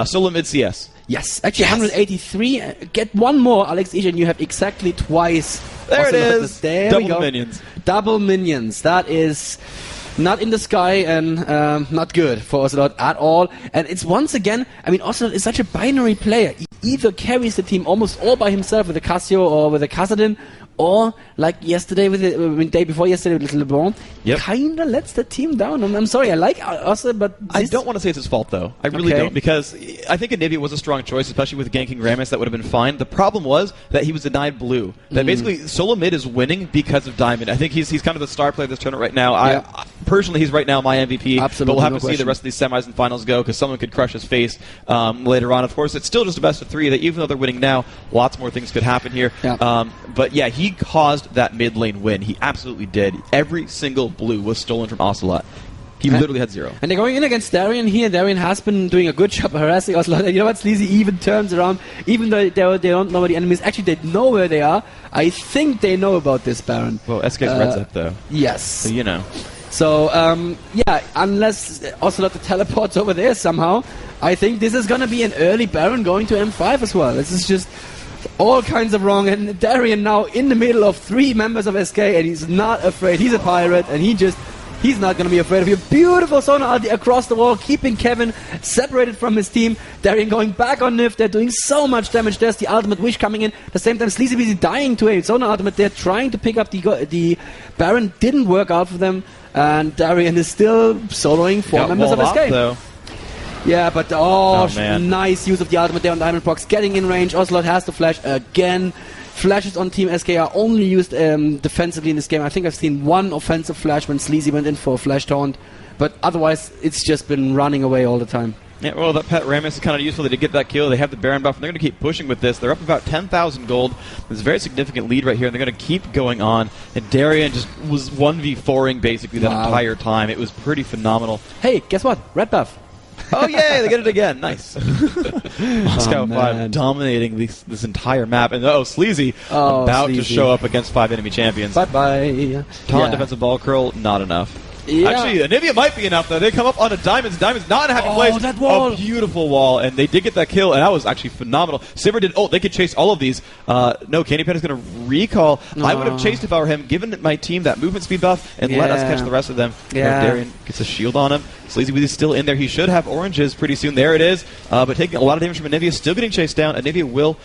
[SPEAKER 2] Solo mid CS.
[SPEAKER 1] Yes, actually 183. Get one more, Alex Ish, and you have exactly twice.
[SPEAKER 2] There it is.
[SPEAKER 1] There
[SPEAKER 2] Double
[SPEAKER 1] we go.
[SPEAKER 2] minions.
[SPEAKER 1] Double minions. That is not in the sky and not good for Ocelot at all. And it's once again, I mean, Ocelot is such a binary player. He either carries the team almost all by himself with a Cassio or with a Kassadin, or like yesterday the day before yesterday with Little LeBron, kinda lets the team down. I'm sorry, I like Ocelot, but
[SPEAKER 2] I don't want to say it's his fault though. I really don't, because I think Anivia was a strong choice, especially with ganking Rammus. That would have been fine. The problem was that he was denied blue. That basically solo mid is winning because of Diamond. I think he's kind of the star player of this tournament right now. I personally, he's right now my MVP.
[SPEAKER 1] Absolutely,
[SPEAKER 2] but we'll have to see the rest of these semis and finals go, because someone could crush his face later on. Of course, it's still just a best of 3. That even though they're winning now, lots more things could happen here. But yeah, he caused that mid lane win. He absolutely did. Every single blue was stolen from Ocelot. He literally had 0.
[SPEAKER 1] And they're going in against Darien here. Darien has been doing a good job harassing Ocelot. And you know what? Sleazy even turns around, even though they don't know where the enemies. Actually, they know where they are. I think they know about this Baron.
[SPEAKER 2] Well, SK's red's up, though.
[SPEAKER 1] Yes.
[SPEAKER 2] So, you know.
[SPEAKER 1] So, yeah, unless Ocelot teleports over there somehow, I think this is going to be an early Baron going to M5 as well. This is just all kinds of wrong, and Darien now in the middle of 3 members of SK, and he's not afraid. He's a pirate, and he's not going to be afraid of you. Beautiful Sona ulti across the wall, keeping Kevin separated from his team. Darien going back on Nif. They're doing so much damage. There's the ultimate wish coming in. At the same time, Sleazy Weezy dying to a Sona ultimate. They're trying to pick up the Baron. Didn't work out for them, and Darien is still soloing 4 members of SK.
[SPEAKER 2] Though.
[SPEAKER 1] Yeah, but nice use of the ultimate there on Diamond Prox. Getting in range. Ocelot has the flash again. Flashes on Team SK are only used defensively in this game. I think I've seen 1 offensive flash when Sleazy went in for a flash taunt, but otherwise it's just been running away all the time.
[SPEAKER 2] Yeah, well, that pet Rammus is kind of useful to get that kill. They have the Baron buff, and they're going to keep pushing with this. They're up about 10,000 gold. There's a very significant lead right here, and they're going to keep going on. And Darien just was 1v4ing basically that entire time. It was pretty phenomenal.
[SPEAKER 1] Hey, guess what? Red buff.
[SPEAKER 2] Oh, yay, they get it again. Nice. Moscow 5 dominating this entire map. And, Sleazy about to show up against 5 enemy champions.
[SPEAKER 1] Bye-bye.
[SPEAKER 2] Taunt, defensive ball curl, not enough.
[SPEAKER 1] Yeah.
[SPEAKER 2] Actually, Anivia might be enough, though. They come up on a Diamond's. Diamond's not in a happy place.
[SPEAKER 1] That wall.
[SPEAKER 2] A beautiful wall, and they did get that kill, and that was actually phenomenal. Sivir did. They could chase all of these. No, Candy Pen is going to recall. I would have chased if I were him, given my team that movement speed buff, and let us catch the rest of them.
[SPEAKER 1] Yeah.
[SPEAKER 2] Darien gets a shield on him. Sleazy Weezy's still in there. He should have oranges pretty soon. There it is. But taking a lot of damage from Anivia, still getting chased down. Anivia will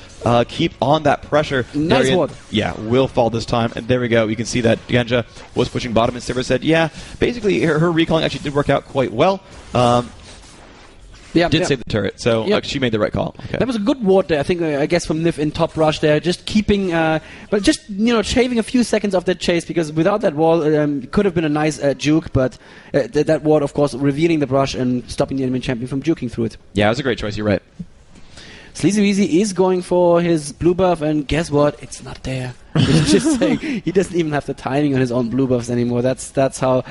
[SPEAKER 2] keep on that pressure.
[SPEAKER 1] Nice one.
[SPEAKER 2] Yeah, will fall this time. And there we go. You can see that Genja was pushing bottom, and Sivir said, yeah, basically her recalling actually did work out quite well. Did save the turret, so she made the right call. Okay.
[SPEAKER 1] That was a good ward there, I think, I guess, from Nif in top rush there. Just keeping, but just, shaving a few seconds off that chase, because without that wall, it could have been a nice juke, but that ward, of course, revealing the brush and stopping the enemy champion from juking through it.
[SPEAKER 2] Yeah, it was a great choice, you're right.
[SPEAKER 1] Sleazy Weezy is going for his blue buff, and guess what? It's not there. He's just saying he doesn't even have the timing on his own blue buffs anymore. That's how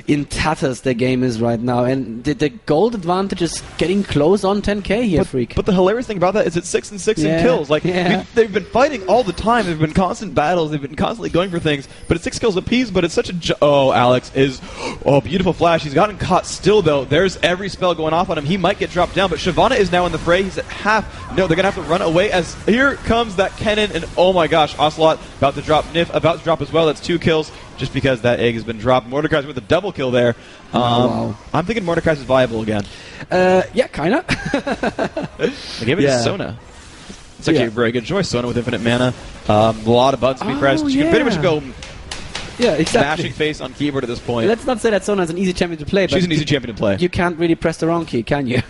[SPEAKER 1] in tatters the game is right now, and the gold advantage is getting close on 10k here, Freak.
[SPEAKER 2] But the hilarious thing about that is it's 6 and 6 in kills. They've been fighting all the time. They've been constant battles. They've been constantly going for things. But it's 6 kills apiece. But it's such a Alex is beautiful flash. He's gotten caught still though. There's every spell going off on him. He might get dropped down. But Shyvana is now in the fray. He's at half. No, they're gonna have to run away. As here comes that Kennen, and oh my gosh, Ocelot about to drop. Nif about to drop as well. That's 2 kills. just because that egg has been dropped. Mordekaiser with a double kill there.
[SPEAKER 1] Wow.
[SPEAKER 2] I'm thinking Mordekaiser's viable again.
[SPEAKER 1] Yeah, kind of.
[SPEAKER 2] I gave it to Sona. It's actually a very good choice. Sona with infinite mana. A lot of buttons to be pressed. She can pretty much go mashing face on keyboard at this point.
[SPEAKER 1] Let's not say that Sona is an easy champion to play.
[SPEAKER 2] She's an easy champion to play.
[SPEAKER 1] You can't really press the wrong key, can you?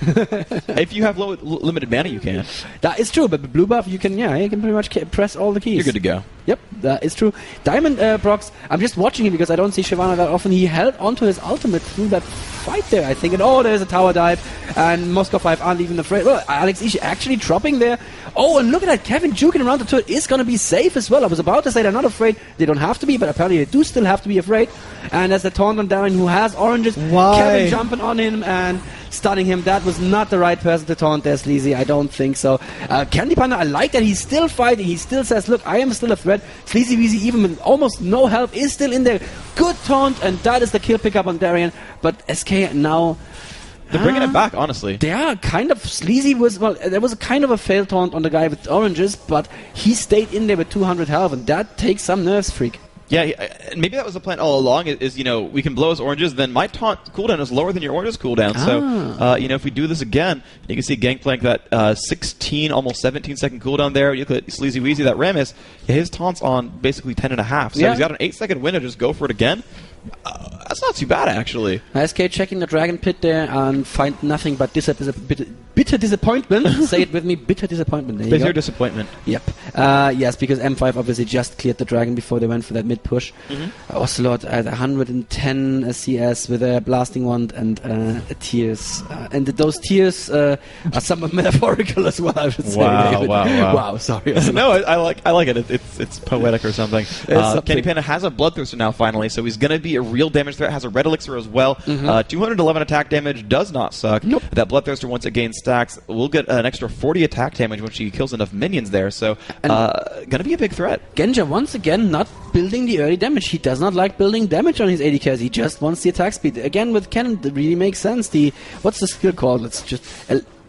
[SPEAKER 2] If you have limited mana, you can.
[SPEAKER 1] That is true, but with blue buff, you can pretty much press all the keys.
[SPEAKER 2] You're good to go.
[SPEAKER 1] Yep, that is true. Diamond Brox, I'm just watching him because I don't see Shyvana that often. He held onto his ultimate through that fight there, I think. And there's a tower dive, and Moscow 5 aren't even afraid. Well, Alex Ishi actually dropping there. Oh, and look at that, Kevin juking around the turret is going to be safe as well. I was about to say they're not afraid. They don't have to be, but apparently they do still have to be afraid. And there's the taunt on Darren who has oranges.
[SPEAKER 2] Why?
[SPEAKER 1] Kevin jumping on him and stunning him. That was not the right person to taunt there, Sleazy. I don't think so. Candy Panda, I like that he's still fighting. He still says, look, I am still a threat. Sleazy Weezy, even with almost no health, is still in there. Good taunt, and that is the kill pickup on Darien. But SK now...
[SPEAKER 2] They're bringing it back, honestly.
[SPEAKER 1] They are kind of... Sleazy was... Well, there was a kind of a fail taunt on the guy with oranges, but he stayed in there with 200 health, and that takes some nerves, freak.
[SPEAKER 2] Yeah, maybe that was the plan all along, is we can blow his oranges, then my taunt cooldown is lower than your oranges cooldown. So, if we do this again, you can see Gangplank, that 16, almost 17-second cooldown there. You look at Sleazy Weezy, that Rammus, his taunt's on basically 10.5. So he's got an 8-second window, just go for it again. That's not too bad, actually.
[SPEAKER 1] SK checking the Dragon Pit there and find nothing but bitter disappointment. Say it with me, bitter disappointment. There
[SPEAKER 2] Bitter disappointment.
[SPEAKER 1] Yep. Yes, because M5 obviously just cleared the Dragon before they went for that mid push. Ocelot at 110 CS with a Blasting Wand and tears. And those tears are somewhat metaphorical as well, I should say. Wow, sorry.
[SPEAKER 2] No, I like it. It's poetic or something. Candy Panda has a Bloodthirster now, finally, so he's going to be a real damage threat. Has a Red Elixir as well. 211 attack damage does not suck.
[SPEAKER 1] Nope.
[SPEAKER 2] That Bloodthirster, once it gains stacks, will get an extra 40 attack damage when she kills enough minions there. So, going to be a big threat.
[SPEAKER 1] Genja, once again, not building the early damage. He does not like building damage on his AD carries. He just wants the attack speed. Again, with Cannon, it really makes sense. What's the skill called? Let's just...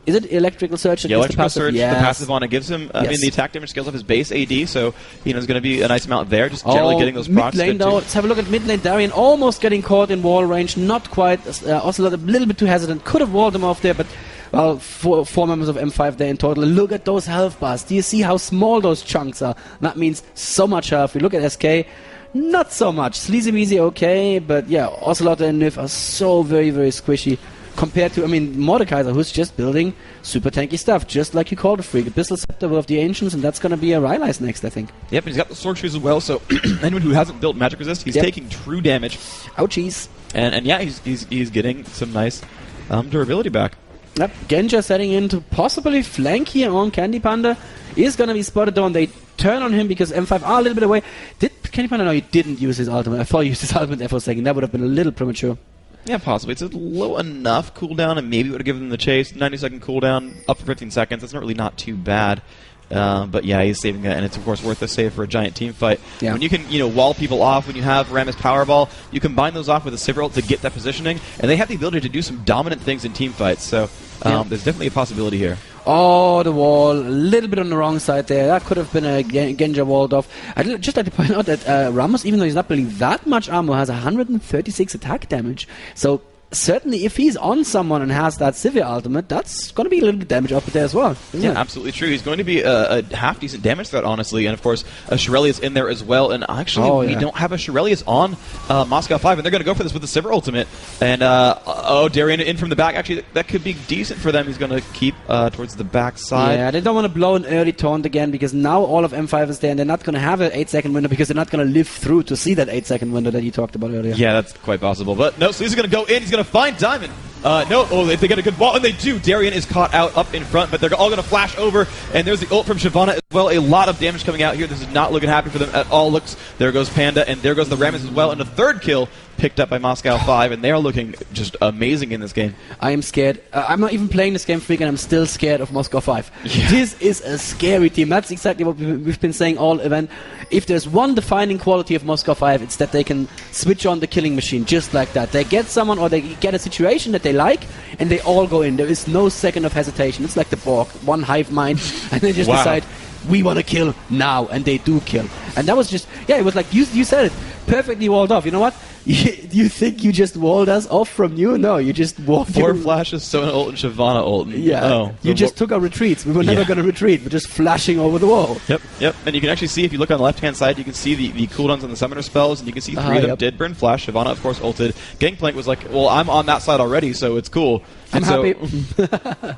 [SPEAKER 1] Is it Electrical Surge?
[SPEAKER 2] Yeah, Electrical Surge, the passive on it gives him, the attack damage scales up his base AD, so, there's going to be a nice amount there, just generally getting those procs.
[SPEAKER 1] Mid lane though, let's have a look at mid lane. Darien almost getting caught in wall range, not quite. Ocelot a little bit too hesitant, could have walled him off there, but, well, four members of M5 there in total. Look at those health bars. Do you see how small those chunks are? That means so much health. We look at SK, not so much. Sleazy Weezy okay, but yeah, Ocelot and Nif are so very, very squishy. Compared to, Mordekaiser, who's just building super tanky stuff, just like you called a freak. Abyssal Scepter of the Ancients, and that's going to be a Rylai's next, I think.
[SPEAKER 2] Yep, and he's got the Sword Shoes as well, so anyone who hasn't built Magic Resist, he's taking true damage.
[SPEAKER 1] Ouchies.
[SPEAKER 2] And yeah, he's getting some nice durability back.
[SPEAKER 1] Yep, Genja setting in to possibly flank here on Candy Panda. Is going to be spotted though, and they turn on him because M5 are a little bit away. Did Candy Panda know he didn't use his ultimate? I thought he used his ultimate there for a second. That would have been a little premature.
[SPEAKER 2] Yeah, possibly. It's a low enough cooldown, and maybe it would have given them the chase. 90-second cooldown, up for 15 seconds. That's not bad. But yeah, he's saving it, and it's of course worth a save for a giant team fight. Yeah. When you can, wall people off, when you have Rammus Powerball, you combine those off with a Sivir ult to get that positioning, and they have the ability to do some dominant things in team fights. So there's definitely a possibility here.
[SPEAKER 1] Oh, the wall, a little bit on the wrong side there. That could have been a Genja walled off. I'd just like to point out that Ramos, even though he's not building that much armor, has 136 attack damage. So certainly if he's on someone and has that Sivir ultimate, that's going to be a little bit damage up there as well.
[SPEAKER 2] Yeah, absolutely true. He's going to be a half-decent damage threat, honestly. And, of course, a Shirelius in there as well. And actually, we don't have a Shirelius on Moscow 5, and they're going to go for this with the Sivir ultimate. And, Darien in from the back. Actually, that could be decent for them. He's going to keep towards the back side.
[SPEAKER 1] Yeah, they don't want to blow an early taunt again because now all of M5 is there, and they're not going to have an 8-second window because they're not going to live through to see that 8-second window that you talked about earlier.
[SPEAKER 2] Yeah, that's quite possible. But, no, so he's going to go in. He's going to find Diamond. They get a good wall, and they do. Darien is caught out up in front, but they're all going to flash over, and there's the ult from Shyvana as well. A lot of damage coming out here. This is not looking happy for them at all. There goes Panda, and there goes the Rammus as well, and a third kill picked up by Moscow 5, and they are looking just amazing in this game.
[SPEAKER 1] I am scared. I'm not even playing this game, Freak, and I'm still scared of Moscow 5. Yeah. This is a scary team. That's exactly what we've been saying all event. If there's one defining quality of Moscow 5, it's that they can switch on the killing machine just like that. They get someone or they get a situation that they like, and they all go in. There is no second of hesitation. It's like the Borg, one hive mind, and they just decide, we want to kill now, and they do kill. And that was just, it was like, you said it, perfectly walled off. You know what? You think you just walled us off from you? No, you just walled
[SPEAKER 2] 4 flashes, Sona ult and Shyvana ult.
[SPEAKER 1] Yeah, you just took our retreats. We were never going to retreat. We're just flashing over the wall.
[SPEAKER 2] Yep. And you can actually see, if you look on the left-hand side, you can see the cooldowns on the summoner spells, and you can see 3 of them did burn flash. Shyvana, of course, ulted. Gangplank was like, well, I'm on that side already, so it's cool.
[SPEAKER 1] I'm happy.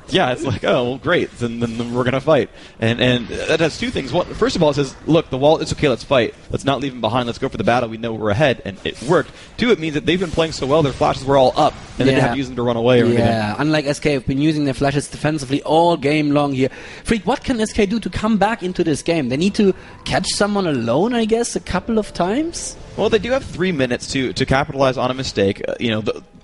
[SPEAKER 2] Yeah, it's like, oh, well, great. Then we're going to fight. And that does 2 things. One, first of all, it says, look, the wall, it's okay, let's fight. Let's not leave them behind. Let's go for the battle. We know we're ahead. And it worked. 2, it means that they've been playing so well, their flashes were all up, and they didn't have to use them to run away or anything.
[SPEAKER 1] Yeah, unlike SK, have been using their flashes defensively all game long here. Freak, what can SK do to come back into this game? They need to catch someone alone, I guess, a couple of times?
[SPEAKER 2] Well, they do have 3 minutes to capitalize on a mistake.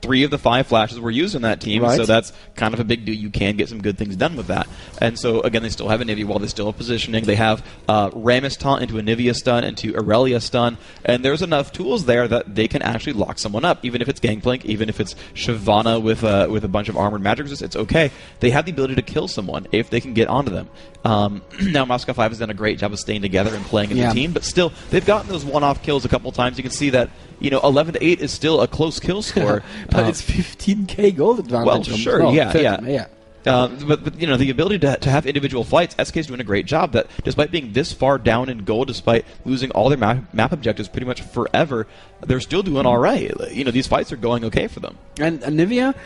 [SPEAKER 2] 3 of the 5 flashes were used on that team, so that's kind of a big deal. You can get some good things done with that. And so, again, they still have Anivia while they still have positioning. They have Rammus taunt into Anivia stun, into Aurelia stun, and there's enough tools there that they can actually lock someone up, even if it's Gangplank, even if it's Shyvana with a bunch of armored magic resist, it's okay. They have the ability to kill someone if they can get onto them. Now, Moscow 5 has done a great job of staying together and playing as a team, but still, they've gotten those one-off kills a couple times. You can see that 11-8 is still a close kill score.
[SPEAKER 1] But it's 15k gold advantage.
[SPEAKER 2] Well, sure, yeah. But the ability to have individual fights, SK is doing a great job. That despite being this far down in gold, despite losing all their map objectives pretty much forever, they're still doing all right. These fights are going okay for them.
[SPEAKER 1] And Anivia,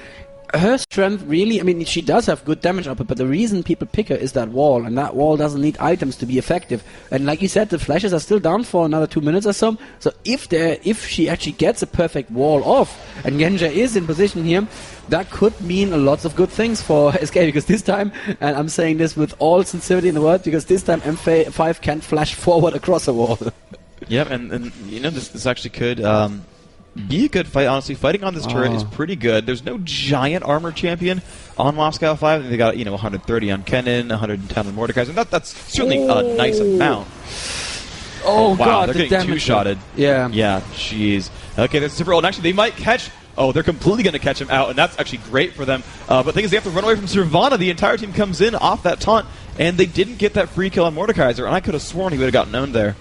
[SPEAKER 1] her strength really, I mean, she does have good damage output, but the reason people pick her is that wall, and that wall doesn't need items to be effective. And like you said, the flashes are still down for another 2 minutes or so. So if she actually gets a perfect wall off, and Genja is in position here, that could mean lots of good things for SK, because this time, and I'm saying this with all sincerity in the world, because this time M5 can't flash forward across a wall.
[SPEAKER 2] Yep, and this actually could be a good fight, honestly. Fighting on this turret is pretty good. There's no giant armor champion on Moscow 5. They got 130 on Kennen, 110 on Mordekaiser, and that's certainly a nice amount.
[SPEAKER 1] Oh
[SPEAKER 2] wow,
[SPEAKER 1] god,
[SPEAKER 2] they're getting 2-shotted.
[SPEAKER 1] Yeah.
[SPEAKER 2] Yeah, jeez. Okay, there's a super roll, and actually they might catch... Oh, they're completely going to catch him out, and that's actually great for them. But the thing is, they have to run away from Shyvana. The entire team comes in off that taunt, and they didn't get that free kill on Mordekaiser, and I could have sworn he would have gotten owned there.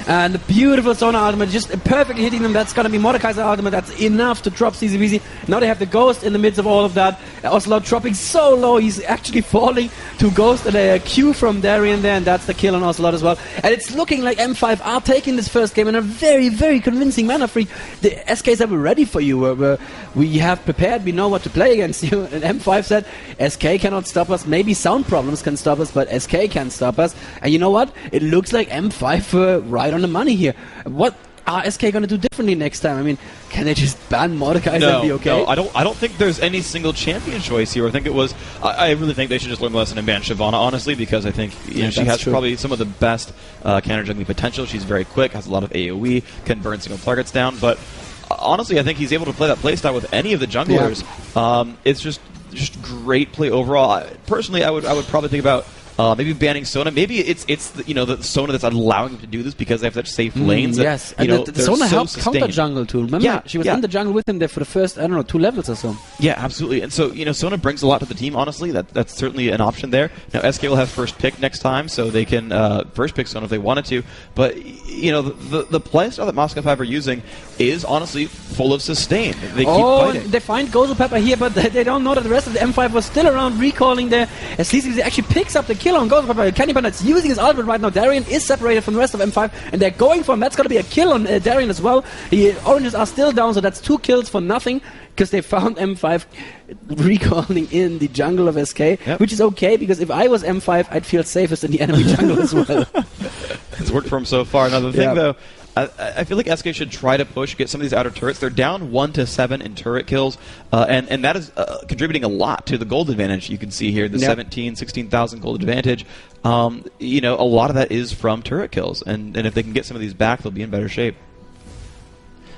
[SPEAKER 1] And the beautiful Sona ultimate, just perfectly hitting them. That's going to be Mordekaiser ultimate. That's enough to drop CZBZ. Now they have the Ghost in the midst of all of that. Ocelot dropping so low, he's actually falling to Ghost, and a Q from Darien there, and that's the kill on Ocelot as well. And it's looking like M5 are taking this first game in a very, very convincing manner. Freak, the SKs are ready for you. We have prepared, we know what to play against you. And M5 said, SK cannot stop us. Maybe sound problems can stop us, but SK can't stop us. And you know what? It looks like M5 right on the money here. What are SK going to do differently next time? I mean, can they just ban Mordekaiser and be okay?
[SPEAKER 2] No, I don't think there's any single champion choice here. I think it was... I really think they should just learn the lesson and ban Shyvana, honestly, because I think she has probably some of the best counter juggling potential. She's very quick, has a lot of AoE, can burn single targets down, but honestly, I think he's able to play that playstyle with any of the junglers. Yeah. It's just great play overall. Personally, I would probably think about maybe banning Sona. Maybe it's the Sona that's allowing him to do this because they have such safe lanes.
[SPEAKER 1] Yes, and the Sona helps counter jungle too. Remember, she was in the jungle with him there for the first 2 levels or so.
[SPEAKER 2] Yeah, absolutely. And so Sona brings a lot to the team. Honestly, that's certainly an option there. Now SK will have first pick next time, so they can first pick Sona if they wanted to. But the playstyle that Moscow 5 are using is honestly full of sustain. They keep fighting.
[SPEAKER 1] They find Gozel Pepper here, but they don't know that the rest of the M5 was still around recalling there. As CCZ actually picks up the kill on Gozel Pepper. Kenny Bandit's using his ultimate right now. Darien is separated from the rest of M5, and they're going for him. That's going to be a kill on Darien as well. The Oranges are still down, so that's 2 kills for nothing, because they found M5 recalling in the jungle of SK, which is okay, because if I was M5, I'd feel safest in the enemy jungle as well.
[SPEAKER 2] It's worked for him so far. Now, the thing, though, I feel like SK should try to push, get some of these outer turrets. They're down 1-7 in turret kills, and that is contributing a lot to the gold advantage you can see here, the 16,000 gold advantage. A lot of that is from turret kills, and if they can get some of these back, they'll be in better shape.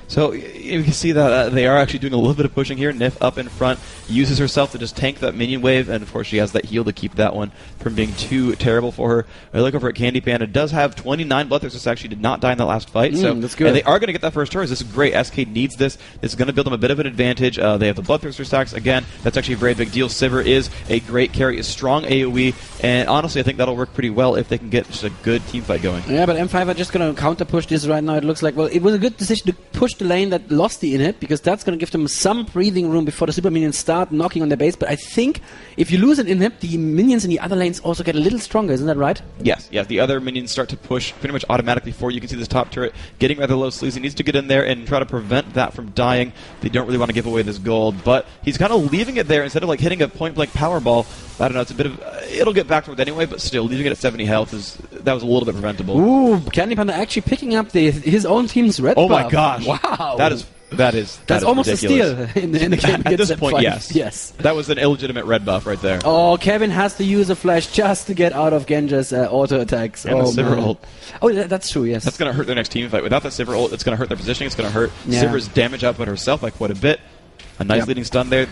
[SPEAKER 2] So you can see that they are actually doing a little bit of pushing here. Nif up in front. uses herself to just tank that minion wave, and of course she has that heal to keep that one from being too terrible for her. I look over at Candy Panda, does have 29 Bloodthirsters, actually did not die in that last fight, so
[SPEAKER 1] that's good.
[SPEAKER 2] And they are going to get that first turret. This is great. SK needs this. This is going to build them a bit of an advantage. They have the Bloodthirster stacks, again, that's actually a very big deal. Sivir is a great carry, a strong AoE, and honestly I think that'll work pretty well if they can get just a good team fight going.
[SPEAKER 1] Yeah, but M5 are just going to counter push this right now. It looks like, well, it was a good decision to push the lane that lost the inhib, because that's going to give them some breathing room before the super minions start knocking on their base. But I think if you lose an inhib, the minions in the other lanes also get a little stronger, isn't that right?
[SPEAKER 2] Yes, the other minions start to push pretty much automatically for you. You can see this top turret getting rather low. Sleazy needs to get in there and try to prevent that from dying. They don't really want to give away this gold, but he's kind of leaving it there instead of like hitting a point-blank power ball. I don't know, it's a bit of... it'll get back to it anyway, but still, leaving it at 70 health that was a little bit preventable.
[SPEAKER 1] Ooh, Candy Panda actually picking up his own team's red buff.
[SPEAKER 2] Oh my gosh.
[SPEAKER 1] Wow.
[SPEAKER 2] That's
[SPEAKER 1] almost
[SPEAKER 2] ridiculous.
[SPEAKER 1] A steal in the game.
[SPEAKER 2] At this point,
[SPEAKER 1] yes.
[SPEAKER 2] Yes. That was an illegitimate red buff right there.
[SPEAKER 1] Oh, Kevin has to use a flash just to get out of Genja's auto attacks.
[SPEAKER 2] And the Sivir ult.
[SPEAKER 1] Oh, that's true, yes.
[SPEAKER 2] That's going to hurt their next team fight. Without the Sivir ult, it's going to hurt their positioning. It's going to hurt Sivir's damage output herself by quite a bit. A nice leading stun there.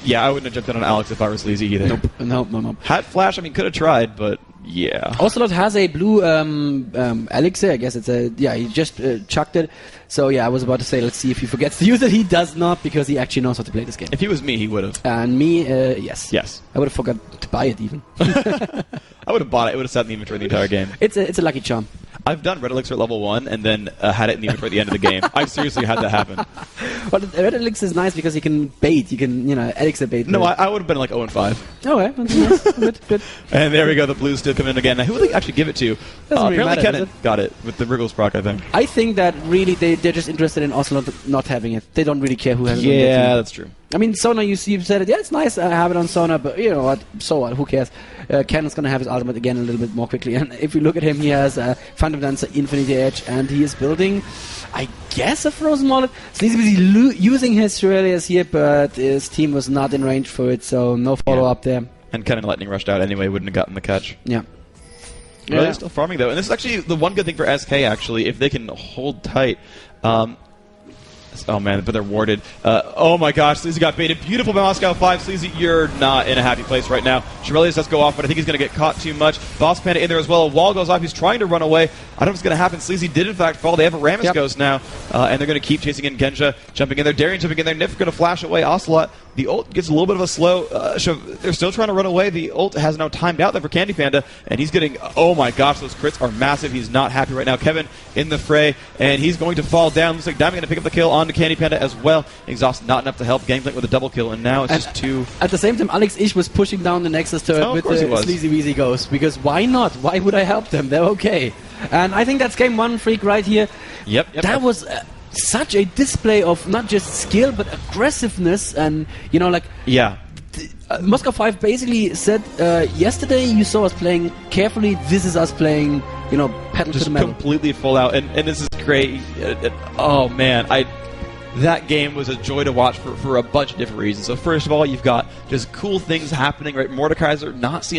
[SPEAKER 2] Yeah, I wouldn't have jumped in on Alex if I were Sleazy either.
[SPEAKER 1] Nope.
[SPEAKER 2] Had flash, I mean, could have tried, but yeah.
[SPEAKER 1] Ocelot has a blue elixir, I guess it's a... Yeah, he just chucked it. So yeah, I was about to say, let's see if he forgets to use it. He does not, because he actually knows how to play this game.
[SPEAKER 2] If he was me, he would have.
[SPEAKER 1] And me, yes.
[SPEAKER 2] Yes.
[SPEAKER 1] I would have forgot to buy it even.
[SPEAKER 2] I would have bought it. It would have sat in the inventory the entire game.
[SPEAKER 1] It's a lucky charm.
[SPEAKER 2] I've done Red Elixir at level 1 and then had it in the inventory at the end of the game. I've seriously had that happen.
[SPEAKER 1] Well, Red Elixir is nice because you can bait. You can, Elixir bait.
[SPEAKER 2] No, I would have been like 0-5.
[SPEAKER 1] Okay, that's nice. Good.
[SPEAKER 2] And there we go. The blues still come in again. Now, who would they actually give it to?
[SPEAKER 1] Doesn't really
[SPEAKER 2] apparently
[SPEAKER 1] matter,
[SPEAKER 2] Kennen got it with the Wriggles proc, I think.
[SPEAKER 1] I think that really they're just interested in Ocelot not having it. They don't really care who has it.
[SPEAKER 2] Yeah, that's true.
[SPEAKER 1] I mean, Sona, you've said it. Yeah, it's nice. I have it on Sona, but you know what? So what? Who cares? Cannon's going to have his ultimate again a little bit more quickly. And if you look at him, he has Phantom Dancer, Infinity Edge, and he is building, I guess, a Frozen Wallet. Sleazy busy using his Shurelias here, but his team was not in range for it, so no follow-up there.
[SPEAKER 2] And Kennen Lightning rushed out anyway, wouldn't have gotten the catch.
[SPEAKER 1] Yeah.
[SPEAKER 2] Well, they're still farming, though. And this is actually the one good thing for SK, actually, if they can hold tight. Oh man, but they're warded. Oh my gosh, Sleazy got baited. Beautiful by Moscow 5. Sleazy, you're not in a happy place right now. Shurelius does go off, but I think he's going to get caught too much. Boss Panda in there as well. A wall goes off. He's trying to run away. I don't know what's going to happen. Sleazy did in fact fall. They have a Rammus Ghost now, and they're going to keep chasing in Genja, jumping in there. Darian jumping in there. Nif going to flash away. Ocelot. The ult gets a little bit of a slow they're still trying to run away. The ult has now timed out there for Candy Panda, and he's getting, oh my gosh, those crits are massive. He's not happy right now. Kevin in the fray, and he's going to fall down. Looks like Diamond going to pick up the kill onto Candy Panda as well. Exhaust not enough to help. Gangplank with a double kill, and now it's just two. At
[SPEAKER 1] the same time, Alex Ish was pushing down the Nexus turret with the Sleazy Weezy Ghost, because why not? Why would I help them? They're okay. And I think that's game one, Freak, right here.
[SPEAKER 2] Yep.
[SPEAKER 1] That was... such a display of not just skill but aggressiveness, and Moscow 5 basically said yesterday you saw us playing carefully, this is us playing pedal to the metal,
[SPEAKER 2] completely full out, and this is great. Oh man, that game was a joy to watch for a bunch of different reasons. So first of all, you've got just cool things happening, right? Mordekaiser not seeing